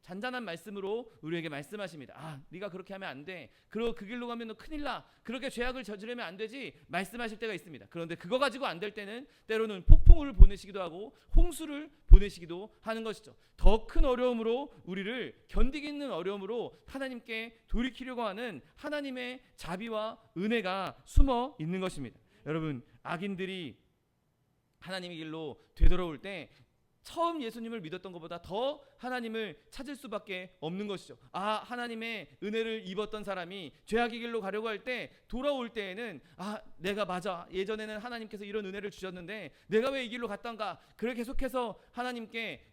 잔잔한 말씀으로 우리에게 말씀하십니다. 아, 네가 그렇게 하면 안 돼. 그 길로 가면 너 큰일 나. 그렇게 죄악을 저지르면 안 되지. 말씀하실 때가 있습니다. 그런데 그거 가지고 안 될 때는 때로는 폭풍을 보내시기도 하고 홍수를 보내시기도 하는 것이죠. 더 큰 어려움으로 우리를 견디기 있는 어려움으로 하나님께 돌이키려고 하는 하나님의 자비와 은혜가 숨어 있는 것입니다. 여러분, 악인들이 하나님의 길로 되돌아올 때 처음 예수님을 믿었던 것보다 더 하나님을 찾을 수밖에 없는 것이죠. 아, 하나님의 은혜를 입었던 사람이 죄악의 길로 가려고 할 때 돌아올 때에는 아, 내가 맞아. 예전에는 하나님께서 이런 은혜를 주셨는데 내가 왜 이 길로 갔던가. 그래 계속해서 하나님께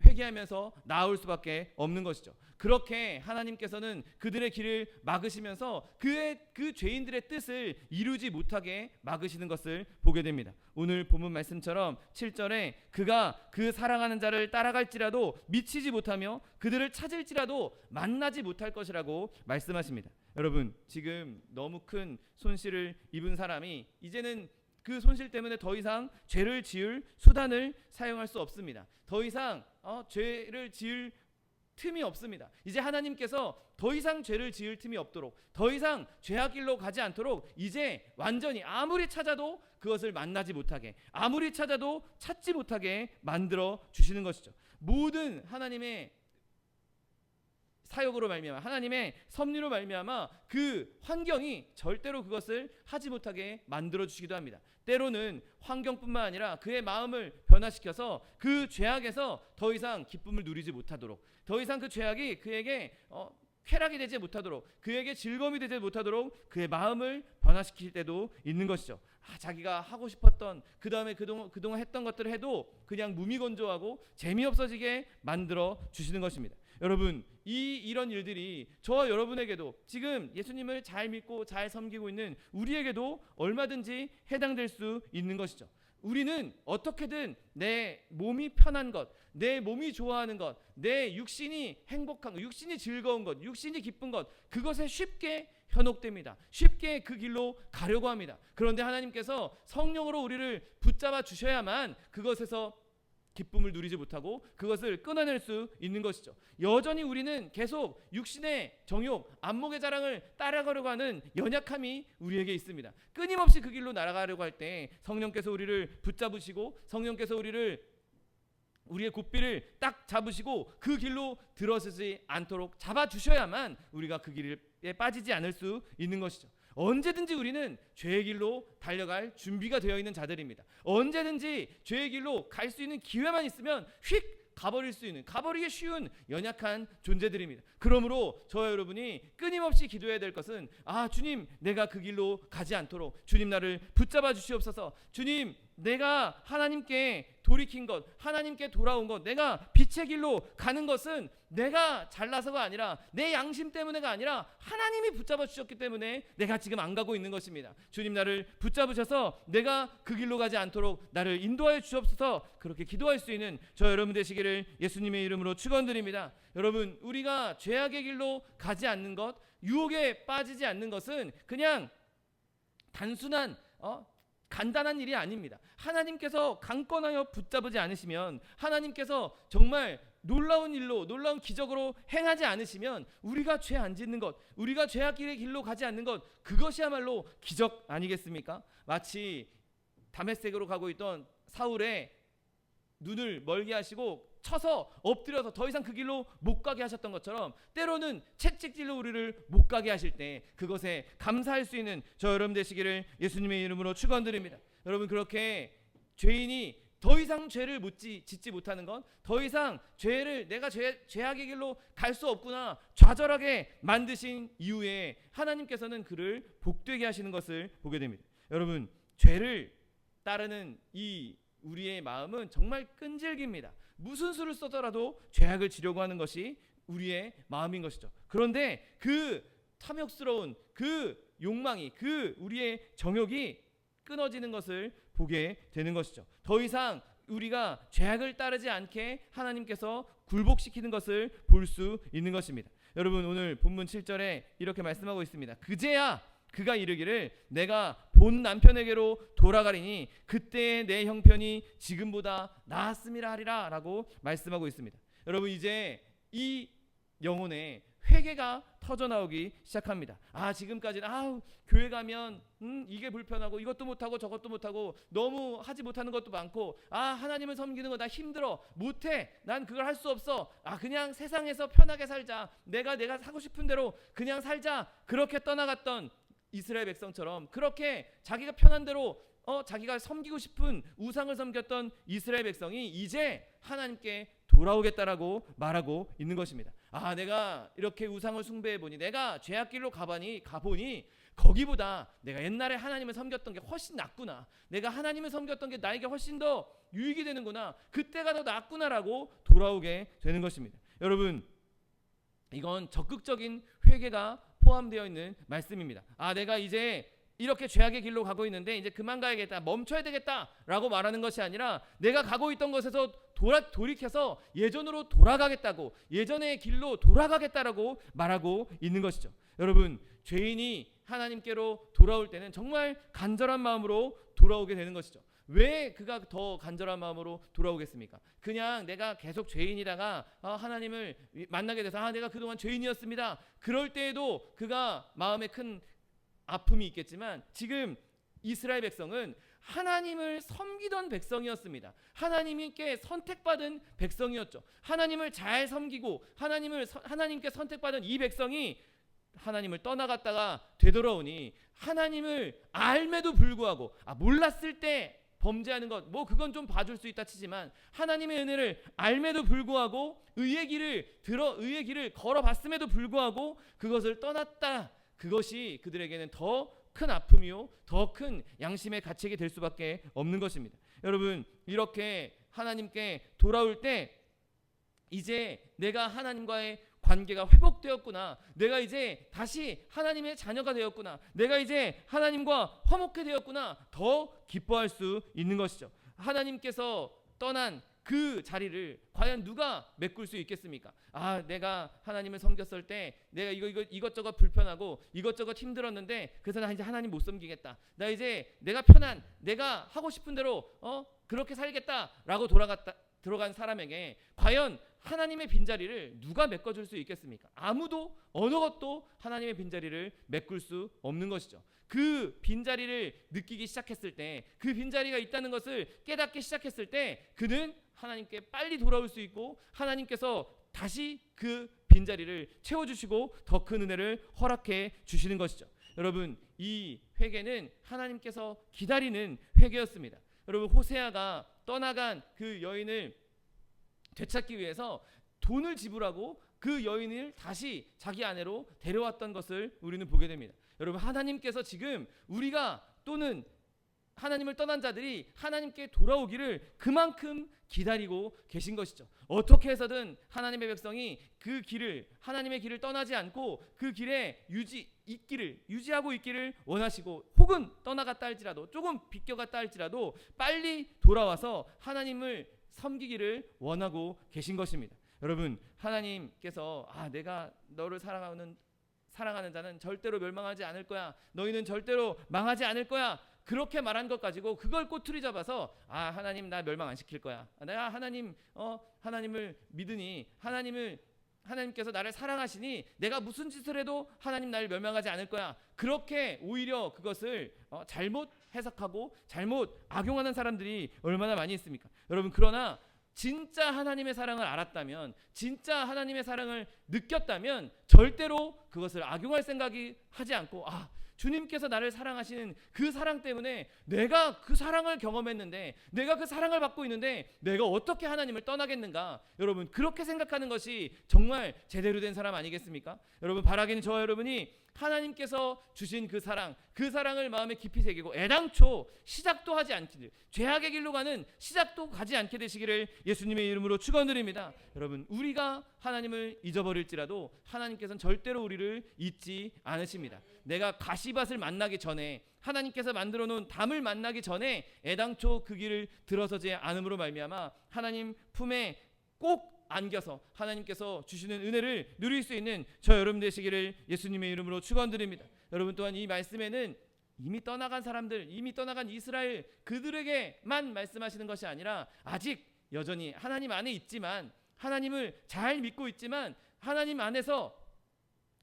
회개하면서 나아올 수밖에 없는 것이죠. 그렇게 하나님께서는 그들의 길을 막으시면서 그 죄인들의 뜻을 이루지 못하게 막으시는 것을 보게 됩니다. 오늘 본문 말씀처럼 7절에 그가 그 사랑하는 자를 따라갈지라도 미치지 못하며 그들을 찾을지라도 만나지 못할 것이라고 말씀하십니다. 여러분, 지금 너무 큰 손실을 입은 사람이 이제는 그 손실 때문에 더 이상 죄를 지을 수단을 사용할 수 없습니다. 더 이상 죄를 지을 틈이 없습니다. 이제 하나님께서 더 이상 죄를 지을 틈이 없도록, 더 이상 죄악 길로 가지 않도록 이제 완전히 아무리 찾아도 그것을 만나지 못하게, 아무리 찾아도 찾지 못하게 만들어 주시는 것이죠. 모든 하나님의 사역으로 말미암아, 하나님의 섭리로 말미암아 그 환경이 절대로 그것을 하지 못하게 만들어 주시기도 합니다. 때로는 환경뿐만 아니라 그의 마음을 변화시켜서 그 죄악에서 더 이상 기쁨을 누리지 못하도록, 더 이상 그 죄악이 그에게 쾌락이 되지 못하도록, 그에게 즐거움이 되지 못하도록 그의 마음을 변화시킬 때도 있는 것이죠. 자기가 하고 싶었던 그 다음에 그동안 했던 것들을 해도 그냥 무미건조하고 재미없어지게 만들어 주시는 것입니다. 여러분, 이런 일들이 저와 여러분에게도 지금 예수님을 잘 믿고 잘 섬기고 있는 우리에게도 얼마든지 해당될 수 있는 것이죠. 우리는 어떻게든 내 몸이 편한 것, 내 몸이 좋아하는 것, 내 육신이 행복한 것, 육신이 즐거운 것, 육신이 기쁜 것, 그것에 쉽게 현혹됩니다. 쉽게 그 길로 가려고 합니다. 그런데 하나님께서 성령으로 우리를 붙잡아 주셔야만 그것에서 기쁨을 누리지 못하고 그것을 끊어낼 수 있는 것이죠. 여전히 우리는 계속 육신의 정욕, 안목의 자랑을 따라가려고 하는 연약함이 우리에게 있습니다. 끊임없이 그 길로 날아가려고 할 때 성령께서 우리를 붙잡으시고 성령께서 우리의 굽비를 딱 잡으시고 그 길로 들어서지 않도록 잡아주셔야만 우리가 그 길에 빠지지 않을 수 있는 것이죠. 언제든지 우리는 죄의 길로 달려갈 준비가 되어 있는 자들입니다. 언제든지 죄의 길로 갈 수 있는 기회만 있으면 휙 가버리기 쉬운 연약한 존재들입니다. 그러므로 저와 여러분이 끊임없이 기도해야 될 것은 주님, 내가 그 길로 가지 않도록 주님 나를 붙잡아 주시옵소서. 주님, 내가 하나님께 돌이킨 것, 하나님께 돌아온 것, 내가 빛의 길로 가는 것은 내가 잘나서가 아니라 내 양심 때문에가 아니라 하나님이 붙잡아 주셨기 때문에 내가 지금 안 가고 있는 것입니다. 주님, 나를 붙잡으셔서 내가 그 길로 가지 않도록 나를 인도하여 주옵소서. 그렇게 기도할 수 있는 저 여러분 되시기를 예수님의 이름으로 축원드립니다. 여러분, 우리가 죄악의 길로 가지 않는 것, 유혹에 빠지지 않는 것은 그냥 단순한 간단한 일이 아닙니다. 하나님께서 강권하여 붙잡지 않으시면, 하나님께서 정말 놀라운 일로, 놀라운 기적으로 행하지 않으시면 우리가 죄 안 짓는 것, 우리가 죄악의 길로 가지 않는 것, 그것이야말로 기적 아니겠습니까? 마치 다메섹으로 가고 있던 사울의 눈을 멀게 하시고 쳐서 엎드려서 더 이상 그 길로 못 가게 하셨던 것처럼 때로는 채찍질로 우리를 못 가게 하실 때 그것에 감사할 수 있는 저 여러분 되시기를 예수님의 이름으로 축원드립니다. 여러분, 그렇게 죄인이 더 이상 죄를 짓지 못하는 것, 더 이상 내가 죄악의 길로 갈 수 없구나 좌절하게 만드신 이후에 하나님께서는 그를 복되게 하시는 것을 보게 됩니다. 여러분, 죄를 따르는 이 우리의 마음은 정말 끈질깁니다. 무슨 수를 써더라도 죄악을 지려고 하는 것이 우리의 마음인 것이죠. 그런데 그 탐욕스러운 그 욕망이, 그 우리의 정욕이 끊어지는 것을 보게 되는 것이죠. 더 이상 우리가 죄악을 따르지 않게 하나님께서 굴복시키는 것을 볼 수 있는 것입니다. 여러분, 오늘 본문 7절에 이렇게 말씀하고 있습니다. 그제야 그가 이르기를 내가 본 남편에게로 돌아가리니 그때의 내 형편이 지금보다 나았음이라 하리라 라고 말씀하고 있습니다. 여러분, 이제 이 영혼의 회개가 터져나오기 시작합니다. 지금까지는 교회 가면 이게 불편하고 이것도 못하고 저것도 못하고 너무 하지 못하는 것도 많고 하나님을 섬기는 거 나 힘들어 못해 난 그걸 할 수 없어 그냥 세상에서 편하게 살자 내가 사고 싶은 대로 그냥 살자 그렇게 떠나갔던 이스라엘 백성처럼 그렇게 자기가 편한 대로 자기가 섬기고 싶은 우상을 섬겼던 이스라엘 백성이 이제 하나님께 돌아오겠다라고 말하고 있는 것입니다. 내가 이렇게 우상을 숭배해보니 내가 죄악길로 가보니 거기보다 내가 옛날에 하나님을 섬겼던 게 훨씬 낫구나. 내가 하나님을 섬겼던 게 나에게 훨씬 더 유익이 되는구나. 그때가 더 낫구나라고 돌아오게 되는 것입니다. 여러분, 이건 적극적인 회개가 포함되어 있는 말씀입니다. 내가 이제 이렇게 죄악의 길로 가고 있는데 이제 그만 가야겠다, 멈춰야 되겠다라고 말하는 것이 아니라 내가 가고 있던 것에서 돌이켜서 예전으로 돌아가겠다고, 예전의 길로 돌아가겠다라고 말하고 있는 것이죠. 여러분, 죄인이 하나님께로 돌아올 때는 정말 간절한 마음으로 돌아오게 되는 것이죠. 왜 그가 더 간절한 마음으로 돌아오겠습니까? 그냥 내가 계속 죄인이다가 하나님을 만나게 돼서 내가 그동안 죄인이었습니다. 그럴 때에도 그가 마음에 큰 아픔이 있겠지만 지금 이스라엘 백성은 하나님을 섬기던 백성이었습니다. 하나님께 선택받은 백성이었죠. 하나님을 잘 섬기고 하나님께 선택받은 이 백성이 하나님을 떠나갔다가 되돌아오니 하나님을 알매도 불구하고 몰랐을 때 범죄하는 것 그건 좀 봐줄 수 있다 치지만 하나님의 은혜를 알매도 불구하고 의의 길을 걸어봤음에도 불구하고 그것을 떠났다. 그것이 그들에게는 더 큰 아픔이요 더 큰 양심의 가책이 될 수밖에 없는 것입니다. 여러분, 이렇게 하나님께 돌아올 때 이제 내가 하나님과의 관계가 회복되었구나. 내가 이제 다시 하나님의 자녀가 되었구나. 내가 이제 하나님과 화목해 되었구나. 더 기뻐할 수 있는 것이죠. 하나님께서 떠난 그 자리를 과연 누가 메꿀 수 있겠습니까? 내가 하나님을 섬겼을 때 내가 이것저것 불편하고 이것저것 힘들었는데 그래서 나 이제 하나님 못 섬기겠다. 나 이제 내가 편한 내가 하고 싶은 대로 그렇게 살겠다라고 들어간 사람에게 과연 하나님의 빈자리를 누가 메꿔줄 수 있겠습니까? 아무도 어느 것도 하나님의 빈자리를 메꿀 수 없는 것이죠. 그 빈자리를 느끼기 시작했을 때, 그 빈자리가 있다는 것을 깨닫기 시작했을 때 그는 하나님께 빨리 돌아올 수 있고 하나님께서 다시 그 빈자리를 채워주시고 더 큰 은혜를 허락해 주시는 것이죠. 여러분, 이 회개는 하나님께서 기다리는 회개였습니다. 여러분, 호세아가 떠나간 그 여인을 되찾기 위해서 돈을 지불하고 그 여인을 다시 자기 아내로 데려왔던 것을 우리는 보게 됩니다. 여러분, 하나님께서 지금 우리가 또는 하나님을 떠난 자들이 하나님께 돌아오기를 그만큼 기다리고 계신 것이죠. 어떻게 해서든 하나님의 백성이 그 길을, 하나님의 길을 떠나지 않고 그 길에 유지하고 있기를 원하시고, 혹은 떠나갔다 할지라도 조금 비껴갔다 할지라도 빨리 돌아와서 하나님을 섬기기를 원하고 계신 것입니다. 여러분, 하나님께서 내가 너를 사랑하는 자는 절대로 멸망하지 않을 거야. 너희는 절대로 망하지 않을 거야. 그렇게 말한 것 가지고 그걸 꼬투리 잡아서 하나님 나 멸망 안 시킬 거야. 내가 하나님을 믿으니 하나님께서 나를 사랑하시니 내가 무슨 짓을 해도 하나님 나를 멸망하지 않을 거야. 그렇게 오히려 그것을 잘못 해석하고 잘못 악용하는 사람들이 얼마나 많이 있습니까? 여러분, 그러나 진짜 하나님의 사랑을 알았다면, 진짜 하나님의 사랑을 느꼈다면 절대로 그것을 악용할 생각이 하지 않고 주님께서 나를 사랑하시는 그 사랑 때문에 내가 그 사랑을 경험했는데, 내가 그 사랑을 받고 있는데 내가 어떻게 하나님을 떠나겠는가? 여러분, 그렇게 생각하는 것이 정말 제대로 된 사람 아니겠습니까? 여러분, 바라기는 저와 여러분이 하나님께서 주신 그 사랑을 마음에 깊이 새기고 애당초 시작도 하지 않기를, 죄악의 길로 가는 시작도 가지 않게 되시기를 예수님의 이름으로 축원드립니다. 여러분, 우리가 하나님을 잊어버릴지라도 하나님께서는 절대로 우리를 잊지 않으십니다. 내가 가시밭을 만나기 전에, 하나님께서 만들어 놓은 담을 만나기 전에 애당초 그 길을 들어서지 않음으로 말미암아 하나님 품에 꼭 안겨서 하나님께서 주시는 은혜를 누릴 수 있는 저 여러분 되시기를 예수님의 이름으로 축원드립니다. 여러분, 또한 이 말씀에는 이미 떠나간 사람들, 이미 떠나간 이스라엘 그들에게만 말씀하시는 것이 아니라 아직 여전히 하나님 안에 있지만, 하나님을 잘 믿고 있지만 하나님 안에서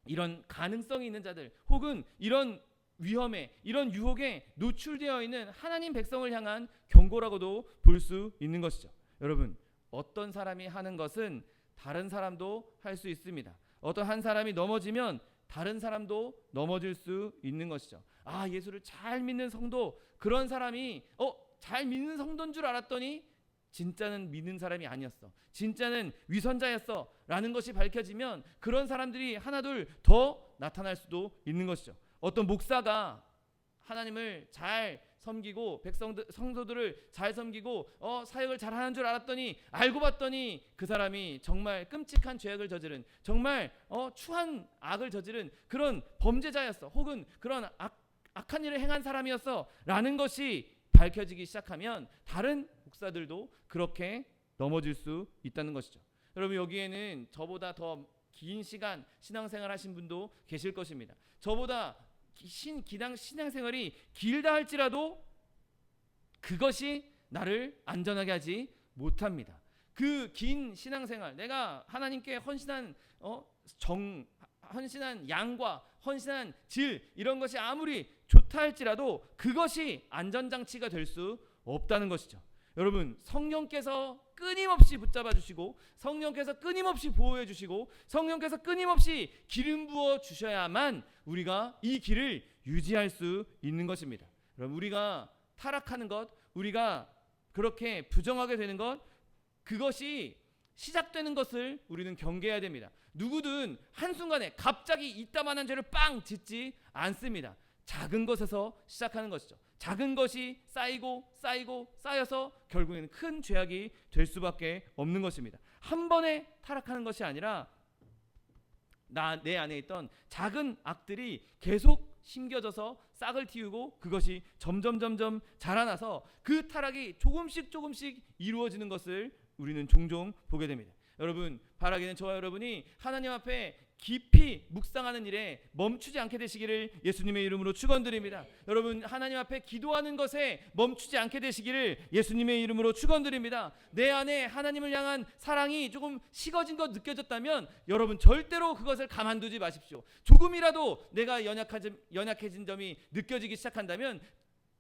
이런 가능성이 있는 자들, 혹은 이런 위험에, 이런 유혹에 노출되어 있는 하나님 백성을 향한 경고라고도 볼 수 있는 것이죠. 여러분, 어떤 사람이 하는 것은 다른 사람도 할 수 있습니다. 어떤 한 사람이 넘어지면 다른 사람도 넘어질 수 있는 것이죠. 아, 예수를 잘 믿는 성도, 그런 사람이 잘 믿는 성도인 줄 알았더니 진짜는 믿는 사람이 아니었어, 진짜는 위선자였어 라는 것이 밝혀지면 그런 사람들이 하나둘 더 나타날 수도 있는 것이죠. 어떤 목사가 하나님을 잘 섬기고 성도들을 잘 섬기고 사역을 잘하는 줄 알았더니 알고 봤더니 그 사람이 정말 끔찍한 죄악을 저지른, 정말 추한 악을 저지른 그런 범죄자였어, 혹은 그런 악한 일을 행한 사람이었어 라는 것이 밝혀지기 시작하면 다른 목사들도 그렇게 넘어질 수 있다는 것이죠. 여러분, 여기에는 저보다 더 긴 시간 신앙생활 하신 분도 계실 것입니다. 저보다 신앙생활이 길다 할지라도 그것이 나를 안전하게 하지 못합니다. 그 긴 신앙생활, 내가 하나님께 헌신한 헌신한 양과 헌신한 질, 이런 것이 아무리 좋다 할지라도 그것이 안전장치가 될 수 없다는 것이죠. 여러분, 성령께서 끊임없이 붙잡아 주시고, 성령께서 끊임없이 보호해 주시고, 성령께서 끊임없이 기름 부어 주셔야만 우리가 이 길을 유지할 수 있는 것입니다. 여러분, 우리가 타락하는 것, 우리가 그렇게 부정하게 되는 것, 그것이 시작되는 것을 우리는 경계해야 됩니다. 누구든 한순간에 갑자기 이따만한 죄를 빵 짓지 않습니다. 작은 것에서 시작하는 것이죠. 작은 것이 쌓여서 결국에는 큰 죄악이 될 수밖에 없는 것입니다. 한 번에 타락하는 것이 아니라 내 안에 있던 작은 악들이 계속 심겨져서 싹을 틔우고 그것이 점점 자라나서 그 타락이 조금씩 이루어지는 것을 우리는 종종 보게 됩니다. 여러분, 바라기는 저와 여러분이 하나님 앞에 깊이 묵상하는 일에 멈추지 않게 되시기를 예수님의 이름으로 축원드립니다. 여러분, 하나님 앞에 기도하는 것에 멈추지 않게 되시기를 예수님의 이름으로 축원드립니다. 내 안에 하나님을 향한 사랑이 조금 식어진 것 느껴졌다면 여러분, 절대로 그것을 가만두지 마십시오. 조금이라도 내가 연약해진 점이 느껴지기 시작한다면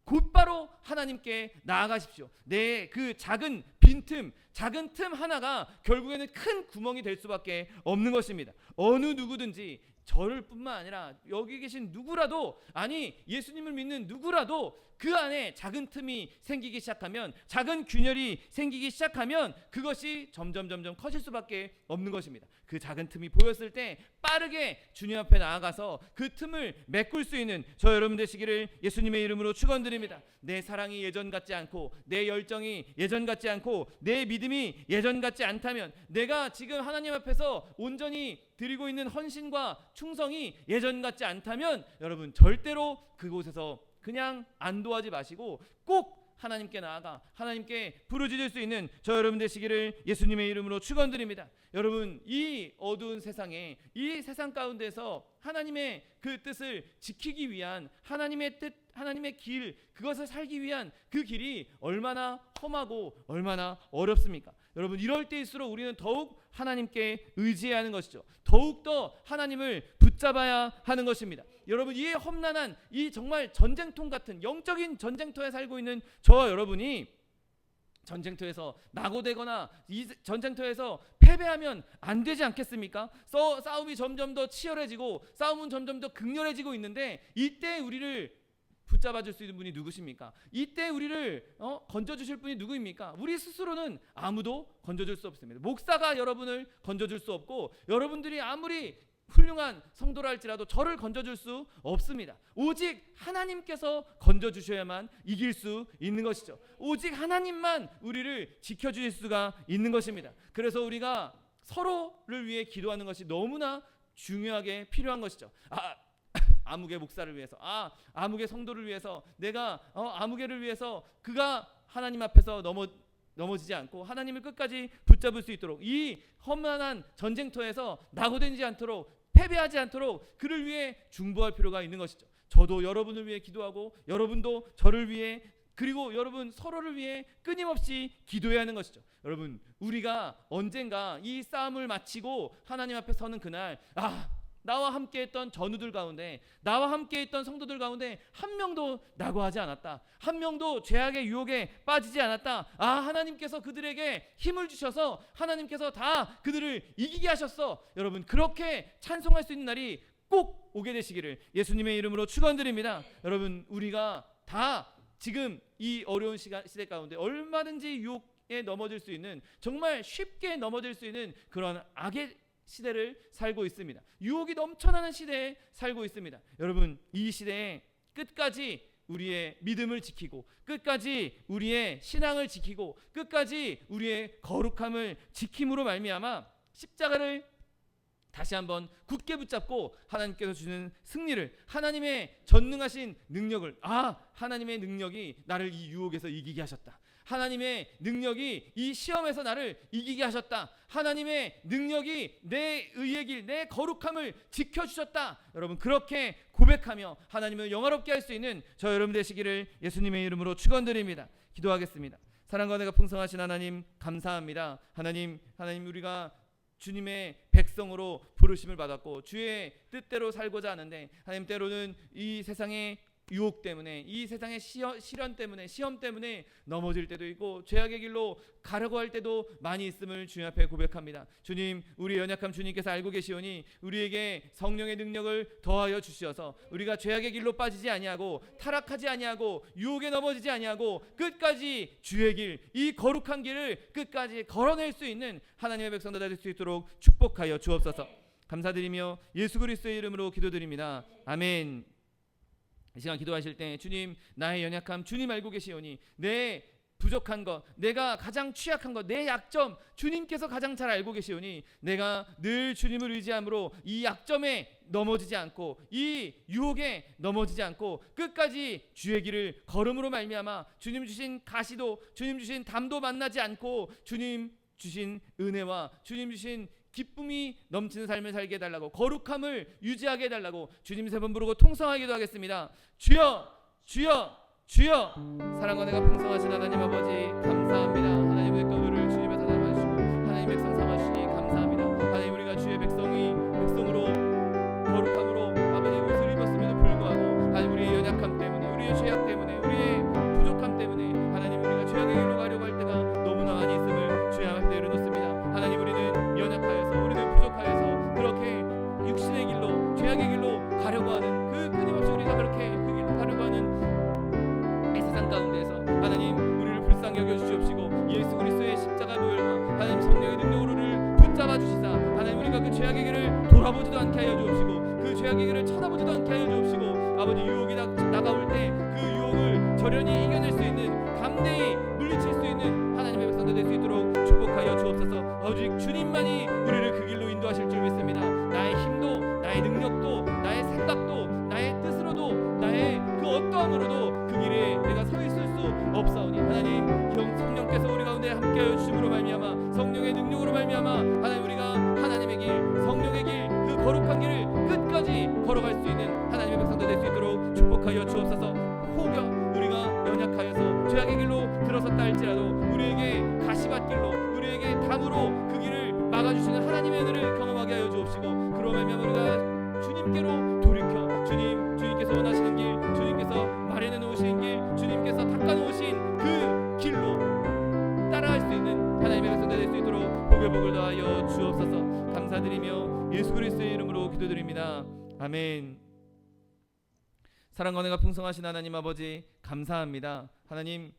곧바로 하나님께 나아가십시오. 내 그 작은 빈틈, 작은 틈 하나가 결국에는 큰 구멍이 될 수밖에 없는 것입니다. 어느 누구든지, 저를 뿐만 아니라 여기 계신 누구라도, 아니 예수님을 믿는 누구라도 그 안에 작은 틈이 생기기 시작하면, 작은 균열이 생기기 시작하면 그것이 점점 커질 수밖에 없는 것입니다. 그 작은 틈이 보였을 때 빠르게 주님 앞에 나아가서 그 틈을 메꿀 수 있는 저 여러분 되시기를 예수님의 이름으로 축원드립니다. 내 사랑이 예전 같지 않고, 내 열정이 예전 같지 않고, 내 믿음이 예전 같지 않다면, 내가 지금 하나님 앞에서 온전히 드리고 있는 헌신과 충성이 예전 같지 않다면 여러분, 절대로 그곳에서 그냥 안도하지 마시고 꼭 하나님께 나아가 하나님께 부르짖을 수 있는 저 여러분 되시기를 예수님의 이름으로 축원드립니다. 여러분, 이 어두운 세상에, 이 세상 가운데서 하나님의 그 뜻을 지키기 위한 하나님의 뜻, 하나님의 길, 그것을 살기 위한 그 길이 얼마나 험하고 얼마나 어렵습니까? 여러분, 이럴 때일수록 우리는 더욱 하나님께 의지해야 하는 것이죠. 더욱더 하나님을 붙잡아야 하는 것입니다. 여러분, 이 험난한, 이 정말 전쟁통 같은 영적인 전쟁터에 살고 있는 저와 여러분이 전쟁터에서 낙오되거나 이 전쟁터에서 패배하면 안 되지 않겠습니까? 싸움이 점점 더 치열해지고 싸움은 점점 더 극렬해지고 있는데, 이때 우리를 붙잡아줄 수 있는 분이 누구십니까? 이때 우리를 건져주실 분이 누구입니까? 우리 스스로는 아무도 건져줄 수 없습니다. 목사가 여러분을 건져줄 수 없고, 여러분들이 아무리 훌륭한 성도라 할지라도 저를 건져줄 수 없습니다. 오직 하나님께서 건져주셔야만 이길 수 있는 것이죠. 오직 하나님만 우리를 지켜주실 수가 있는 것입니다. 그래서 우리가 서로를 위해 기도하는 것이 너무나 중요하게 필요한 것이죠. 아무개 목사를 위해서, 아무개 성도를 위해서, 내가 아무개를 위해서 그가 하나님 앞에서 넘어지지 않고 하나님을 끝까지 붙잡을 수 있도록, 이 험난한 전쟁터에서 낙오되지 않도록, 패배하지 않도록 그를 위해 중보할 필요가 있는 것이죠. 저도 여러분을 위해 기도하고 여러분도 저를 위해, 그리고 여러분 서로를 위해 끊임없이 기도해야 하는 것이죠. 여러분, 우리가 언젠가 이 싸움을 마치고 하나님 앞에 서는 그날, 나와 함께 했던 전우들 가운데, 나와 함께 있던 성도들 가운데 한 명도 낙오하지 않았다, 한 명도 죄악의 유혹에 빠지지 않았다, 하나님께서 그들에게 힘을 주셔서 하나님께서 다 그들을 이기게 하셨어, 여러분 그렇게 찬송할 수 있는 날이 꼭 오게 되시기를 예수님의 이름으로 축원드립니다. 여러분, 우리가 다 지금 이 어려운 시대 가운데 얼마든지 유혹에 넘어질 수 있는, 정말 쉽게 넘어질 수 있는 그런 악의 시대를 살고 있습니다. 유혹이 넘쳐나는 시대에 살고 있습니다. 여러분, 이 시대에 끝까지 우리의 믿음을 지키고, 끝까지 우리의 신앙을 지키고, 끝까지 우리의 거룩함을 지킴으로 말미암아 십자가를 다시 한번 굳게 붙잡고 하나님께서 주는 승리를, 하나님의 전능하신 능력을, 하나님의 능력이 나를 이 유혹에서 이기게 하셨다, 하나님의 능력이 이 시험에서 나를 이기게 하셨다, 하나님의 능력이 내 의의 길, 내 거룩함을 지켜주셨다, 여러분 그렇게 고백하며 하나님을 영화롭게 할 수 있는 저 여러분 되시기를 예수님의 이름으로 축원드립니다. 기도하겠습니다. 사랑과 은혜가 풍성하신 하나님, 감사합니다. 하나님 우리가 주님의 백성으로 부르심을 받았고 주의 뜻대로 살고자 하는데, 하나님 때로는 이 세상의 유혹 때문에, 이 세상의 시련 때문에, 시험 때문에 넘어질 때도 있고 죄악의 길로 가려고 할 때도 많이 있음을 주님 앞에 고백합니다. 주님, 우리 연약함 주님께서 알고 계시오니 우리에게 성령의 능력을 더하여 주시어서 우리가 죄악의 길로 빠지지 아니하고 타락하지 아니하고 유혹에 넘어지지 아니하고 끝까지 주의 길, 이 거룩한 길을 끝까지 걸어낼 수 있는 하나님의 백성들 될 수 있도록 축복하여 주옵소서. 감사드리며 예수 그리스도의 이름으로 기도드립니다. 아멘. 이 시간 기도하실 때 주님, 나의 연약함 주님 알고 계시오니 내 부족한 것, 내가 가장 취약한 것, 내 약점 주님께서 가장 잘 알고 계시오니 내가 늘 주님을 의지함으로 이 약점에 넘어지지 않고 이 유혹에 넘어지지 않고 끝까지 주의 길을 걸음으로 말미암아 주님 주신 가시도, 주님 주신 담도 만나지 않고 주님 주신 은혜와 주님 주신 기쁨이 넘치는 삶을 살게 해달라고, 거룩함을 유지하게 해달라고 주님 세 번 부르고 통성하기도 하겠습니다. 주여, 주여, 주여. 사랑과 내가 풍성하신 하나님 아버지 감사합니다. 하나님의 거울을 주님의 사람 하시고 하나님 백성 삼아주시니 감사합니다. 하나님, 우리가 주의 백성으로 거룩함으로 아버지 옷을 입었음에도 불구하고 하나님 우리의 연약함 때문에, 우리의 죄악 때문에, 우리의 부족함 때문에 하나님 우리가 죄악의 길로 가려고 할 때가 너무나 많이 있음을 주의 앞에 내려놓습니다. 하나님, 우리는 연약하여서, 우리는 부족하여서 그렇게 육신의 길로, 죄악의 길로 가려고 하는, 그 끊임없이 우리가 그렇게 그 길로 가려고 하는 이 세상 가운데에서 하나님 우리를 불쌍히 여겨 주시옵시고 예수 그리스도의 십자가 보혈과 하나님 성령의 능력으로 우리를 붙잡아 주시사 하나님 우리가 그 죄악의 길을 돌아보지도 않게 하여 주옵시고 그 죄악의 길을 쳐다보지도 않게 하여 주옵시고 아버지, 유혹이 나가올 때 그 유혹을 절연히 이겨낼 수 있는, 담대히 물리칠 수 있는 하나님의 백성들 될 수 있도록 축복하여 주옵소서. 오직 주님만이 우리를 그 길로 인도하실 줄 믿습니다. 나의 힘도, 나의 능력도, 나의 생각도, 나의 뜻으로도, 나의 그 어떠함으로도 그 길에 내가 서 있을 수 없사오니 하나님, 성령께서 우리 가운데 함께하여 주심으로 말미암아, 성령의 능력으로 말미암아 하나님 우리가 하나님의 길, 성령의 길, 그 거룩한 길을 끝까지 걸어갈 수 있는 하나님의 백성들 될 수 있도록 축복하여 주옵소서. 혹여 우리가 연약하여서 죄악의 길로 들어섰다 할지라도 우리에게 가시밭길로, 우리에게 담으로 그 길을 막아주시는 하나님의 은혜를 경험하게 하여 주옵시고, 그로 말미암아 우리가 주님께로 돌이켜 주님께서 원하시는 길, 주님께서 마련해 놓으신 길, 주님께서 닦아 놓으신 그 길로 따라갈 수 있는 하나님의 백성들 될 수 있도록 복의 복을 더하여 주옵소서. 감사드리며 예수 그리스도의 이름으로 기도드립니다. 아멘. 사랑과 은혜가 풍성하신 하나님 아버지 감사합니다.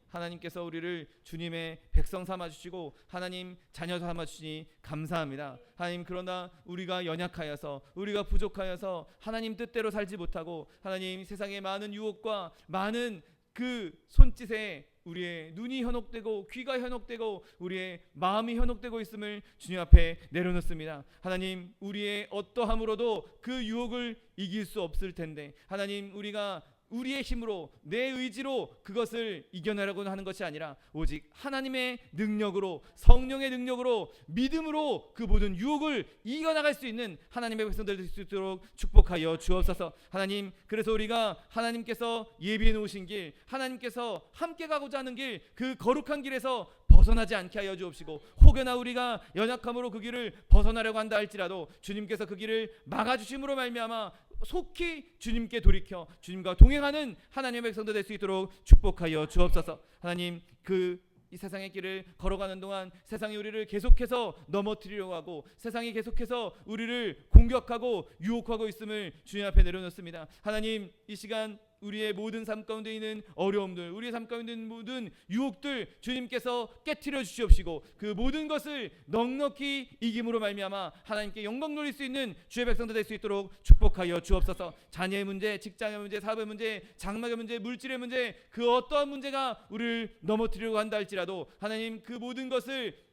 하나님께서 우리를 주님의 백성 삼아주시고 하나님 자녀 삼아주시니 감사합니다. 하나님, 그러나 우리가 연약하여서, 우리가 부족하여서 하나님 뜻대로 살지 못하고 하나님 세상의 많은 유혹과 많은 그 손짓에 우리의 눈이 현혹되고 귀가 현혹되고 우리의 마음이 현혹되고 있음을 주님 앞에 내려놓습니다. 하나님, 우리의 어떠함으로도 그 유혹을 이길 수 없을 텐데 하나님, 우리가 우리의 힘으로 내 의지로 그것을 이겨내라고 하는 것이 아니라 오직 하나님의 능력으로, 성령의 능력으로, 믿음으로 그 모든 유혹을 이겨나갈 수 있는 하나님의 백성들 될 수 있도록 축복하여 주옵소서. 하나님, 그래서 우리가 하나님께서 예비해 놓으신 길, 하나님께서 함께 가고자 하는 길, 그 거룩한 길에서 벗어나지 않게 하여 주옵시고, 혹여나 우리가 연약함으로 그 길을 벗어나려고 한다 할지라도 주님께서 그 길을 막아주심으로 말미암아 속히 주님께 돌이켜 주님과 동행하는 하나님의 백성들 될 수 있도록 축복하여 주옵소서. 하나님, 이 세상의 길을 걸어가는 동안 세상이 우리를 계속해서 넘어뜨리려고 하고 세상이 계속해서 우리를 공격하고 유혹하고 있음을 주님 앞에 내려놓습니다. 하나님, 이 시간 우리의 모든 삶 가운데 있는 어려움들, 우리의 삶 가운데 있는 모든 유혹들 주님께서 깨트려 주시옵시고 그 모든 것을 넉넉히 이김으로 말미암아 하나님께 영광 돌릴 수 있는 주의 백성들 될 수 있도록 축복하여 주옵소서. 자녀의 문제, 직장의 문제, 사업의 문제, 장막의 문제, 물질의 문제, 그 어떠한 문제가 우리를 넘어뜨리려고 한다 할지라도 하나님, 그 모든 것을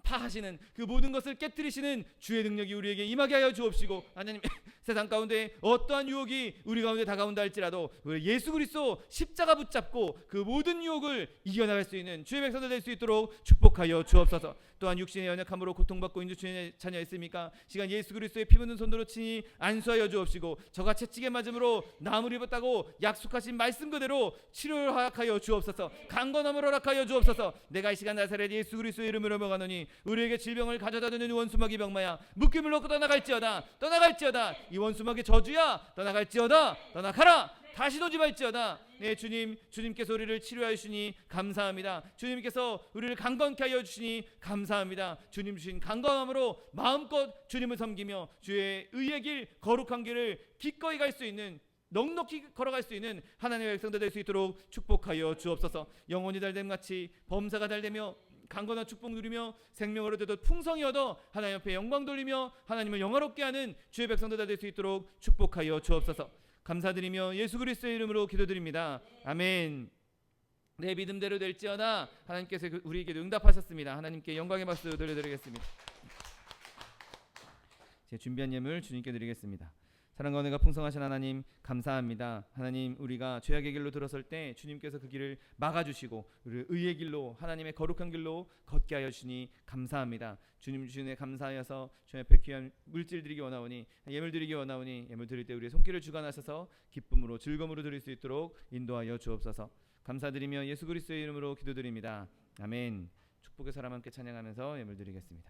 파하시는, 그 모든 것을 깨뜨리시는 주의 능력이 우리에게 임하게 하여 주옵시고, 하나님, 세상 가운데 어떠한 유혹이 우리 가운데 다가온다 할지라도 우리 예수 그리스도 십자가 붙잡고 그 모든 유혹을 이겨나갈 수 있는 주의 백성들 될 수 있도록 축복하여 주옵소서. 또한 육신의 연약함으로 고통받고 있는 주의 자녀 있습니까? 시간 예수 그리스도의 피 묻은 손으로 치니 안수하여 주옵시고, 저가 채찍에 맞음으로 나무를 입었다고 약속하신 말씀 그대로 치료를 허락하여 주옵소서. 강건함을 허락하여 주옵소서. 내가 이 시간 나사렛 예수 그리스도의 이름으로 명하노니 우리에게 질병을 가져다 주는 원수마귀 병마야 묶임을 놓고 떠나갈지어다. 이 원수마귀 저주야 떠나갈지어다. 떠나가라. 다시 오지 말지어다. 네, 주님께서 우리를 치료하여 주시니 감사합니다. 주님께서 우리를 강건케 하여 주시니 감사합니다. 주님 주신 강건함으로 마음껏 주님을 섬기며 주의 의의 길, 거룩한 길을 기꺼이 갈 수 있는, 넉넉히 걸어갈 수 있는 하나님의 백성들 될 수 있도록 축복하여 주옵소서. 영혼이 달됨같이 범사가 달되며 강건한 축복 누리며 생명을 얻어 풍성히 얻어 하나님 앞에 영광 돌리며 하나님을 영화롭게 하는 주의 백성들 될 수 있도록 축복하여 주옵소서. 감사드리며 예수 그리스도의 이름으로 기도드립니다. 아멘. 내 믿음대로 될지어다. 하나님께서 우리에게 응답하셨습니다. 하나님께 영광의 박수 돌려드리겠습니다. 제 준비한 예물 주님께 드리겠습니다. 사랑과 은혜가 풍성하신 하나님 감사합니다. 하나님, 우리가 죄악의 길로 들어설 때 주님께서 그 길을 막아주시고 우리를 의의 길로, 하나님의 거룩한 길로 걷게 하여 주시니 감사합니다. 주님 주시네 감사하여서 주님 앞에 귀한 물질 드리기 원하오니, 예물 드리기 원하오니, 예물 드릴 때 우리의 손길을 주관하셔서 기쁨으로 즐거움으로 드릴 수 있도록 인도하여 주옵소서. 감사드리며 예수 그리스도의 이름으로 기도드립니다. 아멘. 축복의 사람 함께 찬양하면서 예물 드리겠습니다.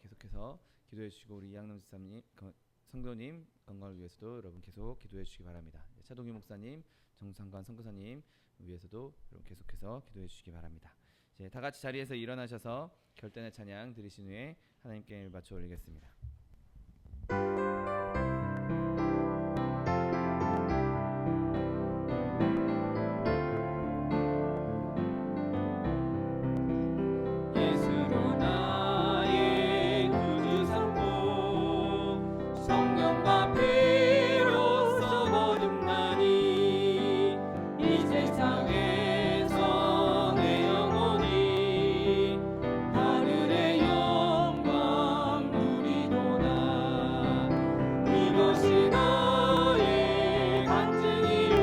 계속해서 기도해 주시고, 우리 이양남 집사님 성도님 건강을 위해서도 여러분 계속 기도해 주시기 바랍니다. 차동규 목사님, 정상관 선교사님 위해서도 여러분 계속해서 기도해 주시기 바랍니다. 이제 다 같이 자리에서 일어나셔서 결단의 찬양 드리신 후에 하나님께 바쳐 올리겠습니다. 예수로 나의 구주 삼고 성령과 피로써 거듭나니 이 세상에서 내 영혼이 하늘의 영광 누리도다. 이것이 나의 간증이요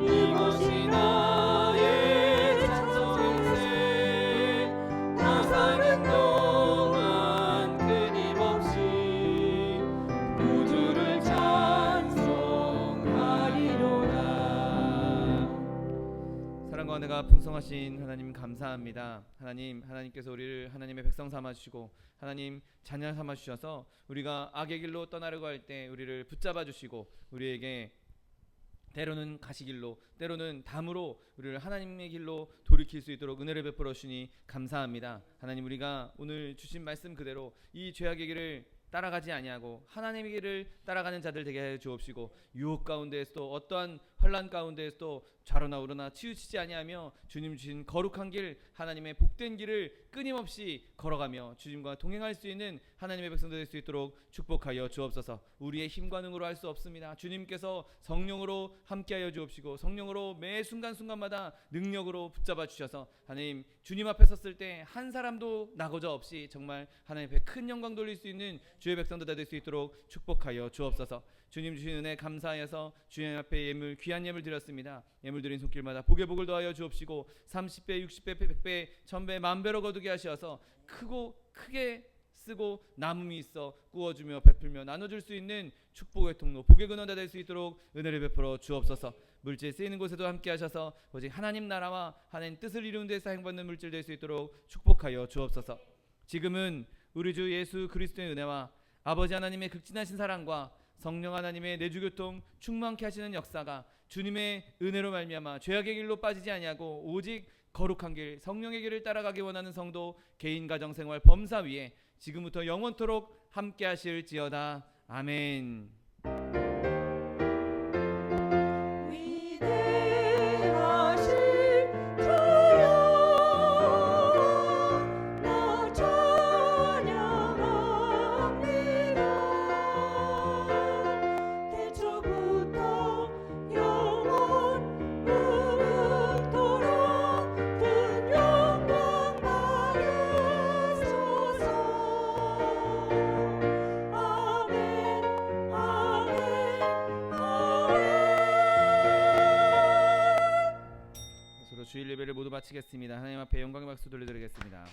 이것이 나의 찬송일세. 나 사는 동안 끊임없이 구주를 찬송하리로다. 사랑과 은혜가 풍성하신 하나님 감사합니다. 하나님께서 우리를 하나님의 백성 삼아 주시고 하나님 자녀 삼아 주셔서 우리가 악의 길로 떠나려고 할 때 우리를 붙잡아 주시고 우리에게 때로는 가시길로 때로는 담으로 우리를 하나님의 길로 돌이킬 수 있도록 은혜를 베풀어 주시니 감사합니다. 하나님, 우리가 오늘 주신 말씀 그대로 이 죄악의 길을 따라가지 아니하고 하나님의 길을 따라가는 자들 되게 해 주옵시고 유혹 가운데에서도 어떠한 환난 가운데에서도 좌로나 우로나 치우치지 아니하며 주님 주신 거룩한 길, 하나님의 복된 길을 끊임없이 걸어가며 주님과 동행할 수 있는 하나님의 백성들 될 수 있도록 축복하여 주옵소서. 우리의 힘과 능으로 할 수 없습니다. 주님께서 성령으로 함께하여 주옵시고 성령으로 매 순간순간마다 능력으로 붙잡아 주셔서 하나님, 주님 앞에 섰을 때 한 사람도 나고자 없이 정말 하나님 앞에 큰 영광 돌릴 수 있는 주의 백성들 될 수 있도록 축복하여 주옵소서. 주님 주신 은혜 감사하여서 주님 앞에 예물, 귀한 예물 드렸습니다. 예물 드린 손길마다 복의 복을 더하여 주옵시고 30배, 60배, 100배, 1000배, 만배로 거두게 하셔서 크게 쓰고 남음이 있어 구워주며 베풀며 나눠줄 수 있는 축복의 통로, 복의 근원다 될 수 있도록 은혜를 베풀어 주옵소서. 물질 쓰이는 곳에도 함께 하셔서 오직 하나님 나라와 하나님 뜻을 이루는 데서 행받는 물질 될 수 있도록 축복하여 주옵소서. 지금은 우리 주 예수 그리스도의 은혜와 아버지 하나님의 극진하신 사랑과 성령 하나님의 내주교통 충만케 하시는 역사가 주님의 은혜로 말미암아 죄악의 길로 빠지지 아니하고 오직 거룩한 길, 성령의 길을 따라가기 원하는 성도 개인 가정 생활 범사 위에 지금부터 영원토록 함께 하실지어다. 아멘. 위대하신 주여 나 찬양합니다. 태초부터 영원 무릇토록 큰 영광 받으소서. 아멘 아멘 아멘. 서로 주일 예배를 모두 마치겠습니다. 하나님 앞에 영광의 박수 돌려드리겠습니다.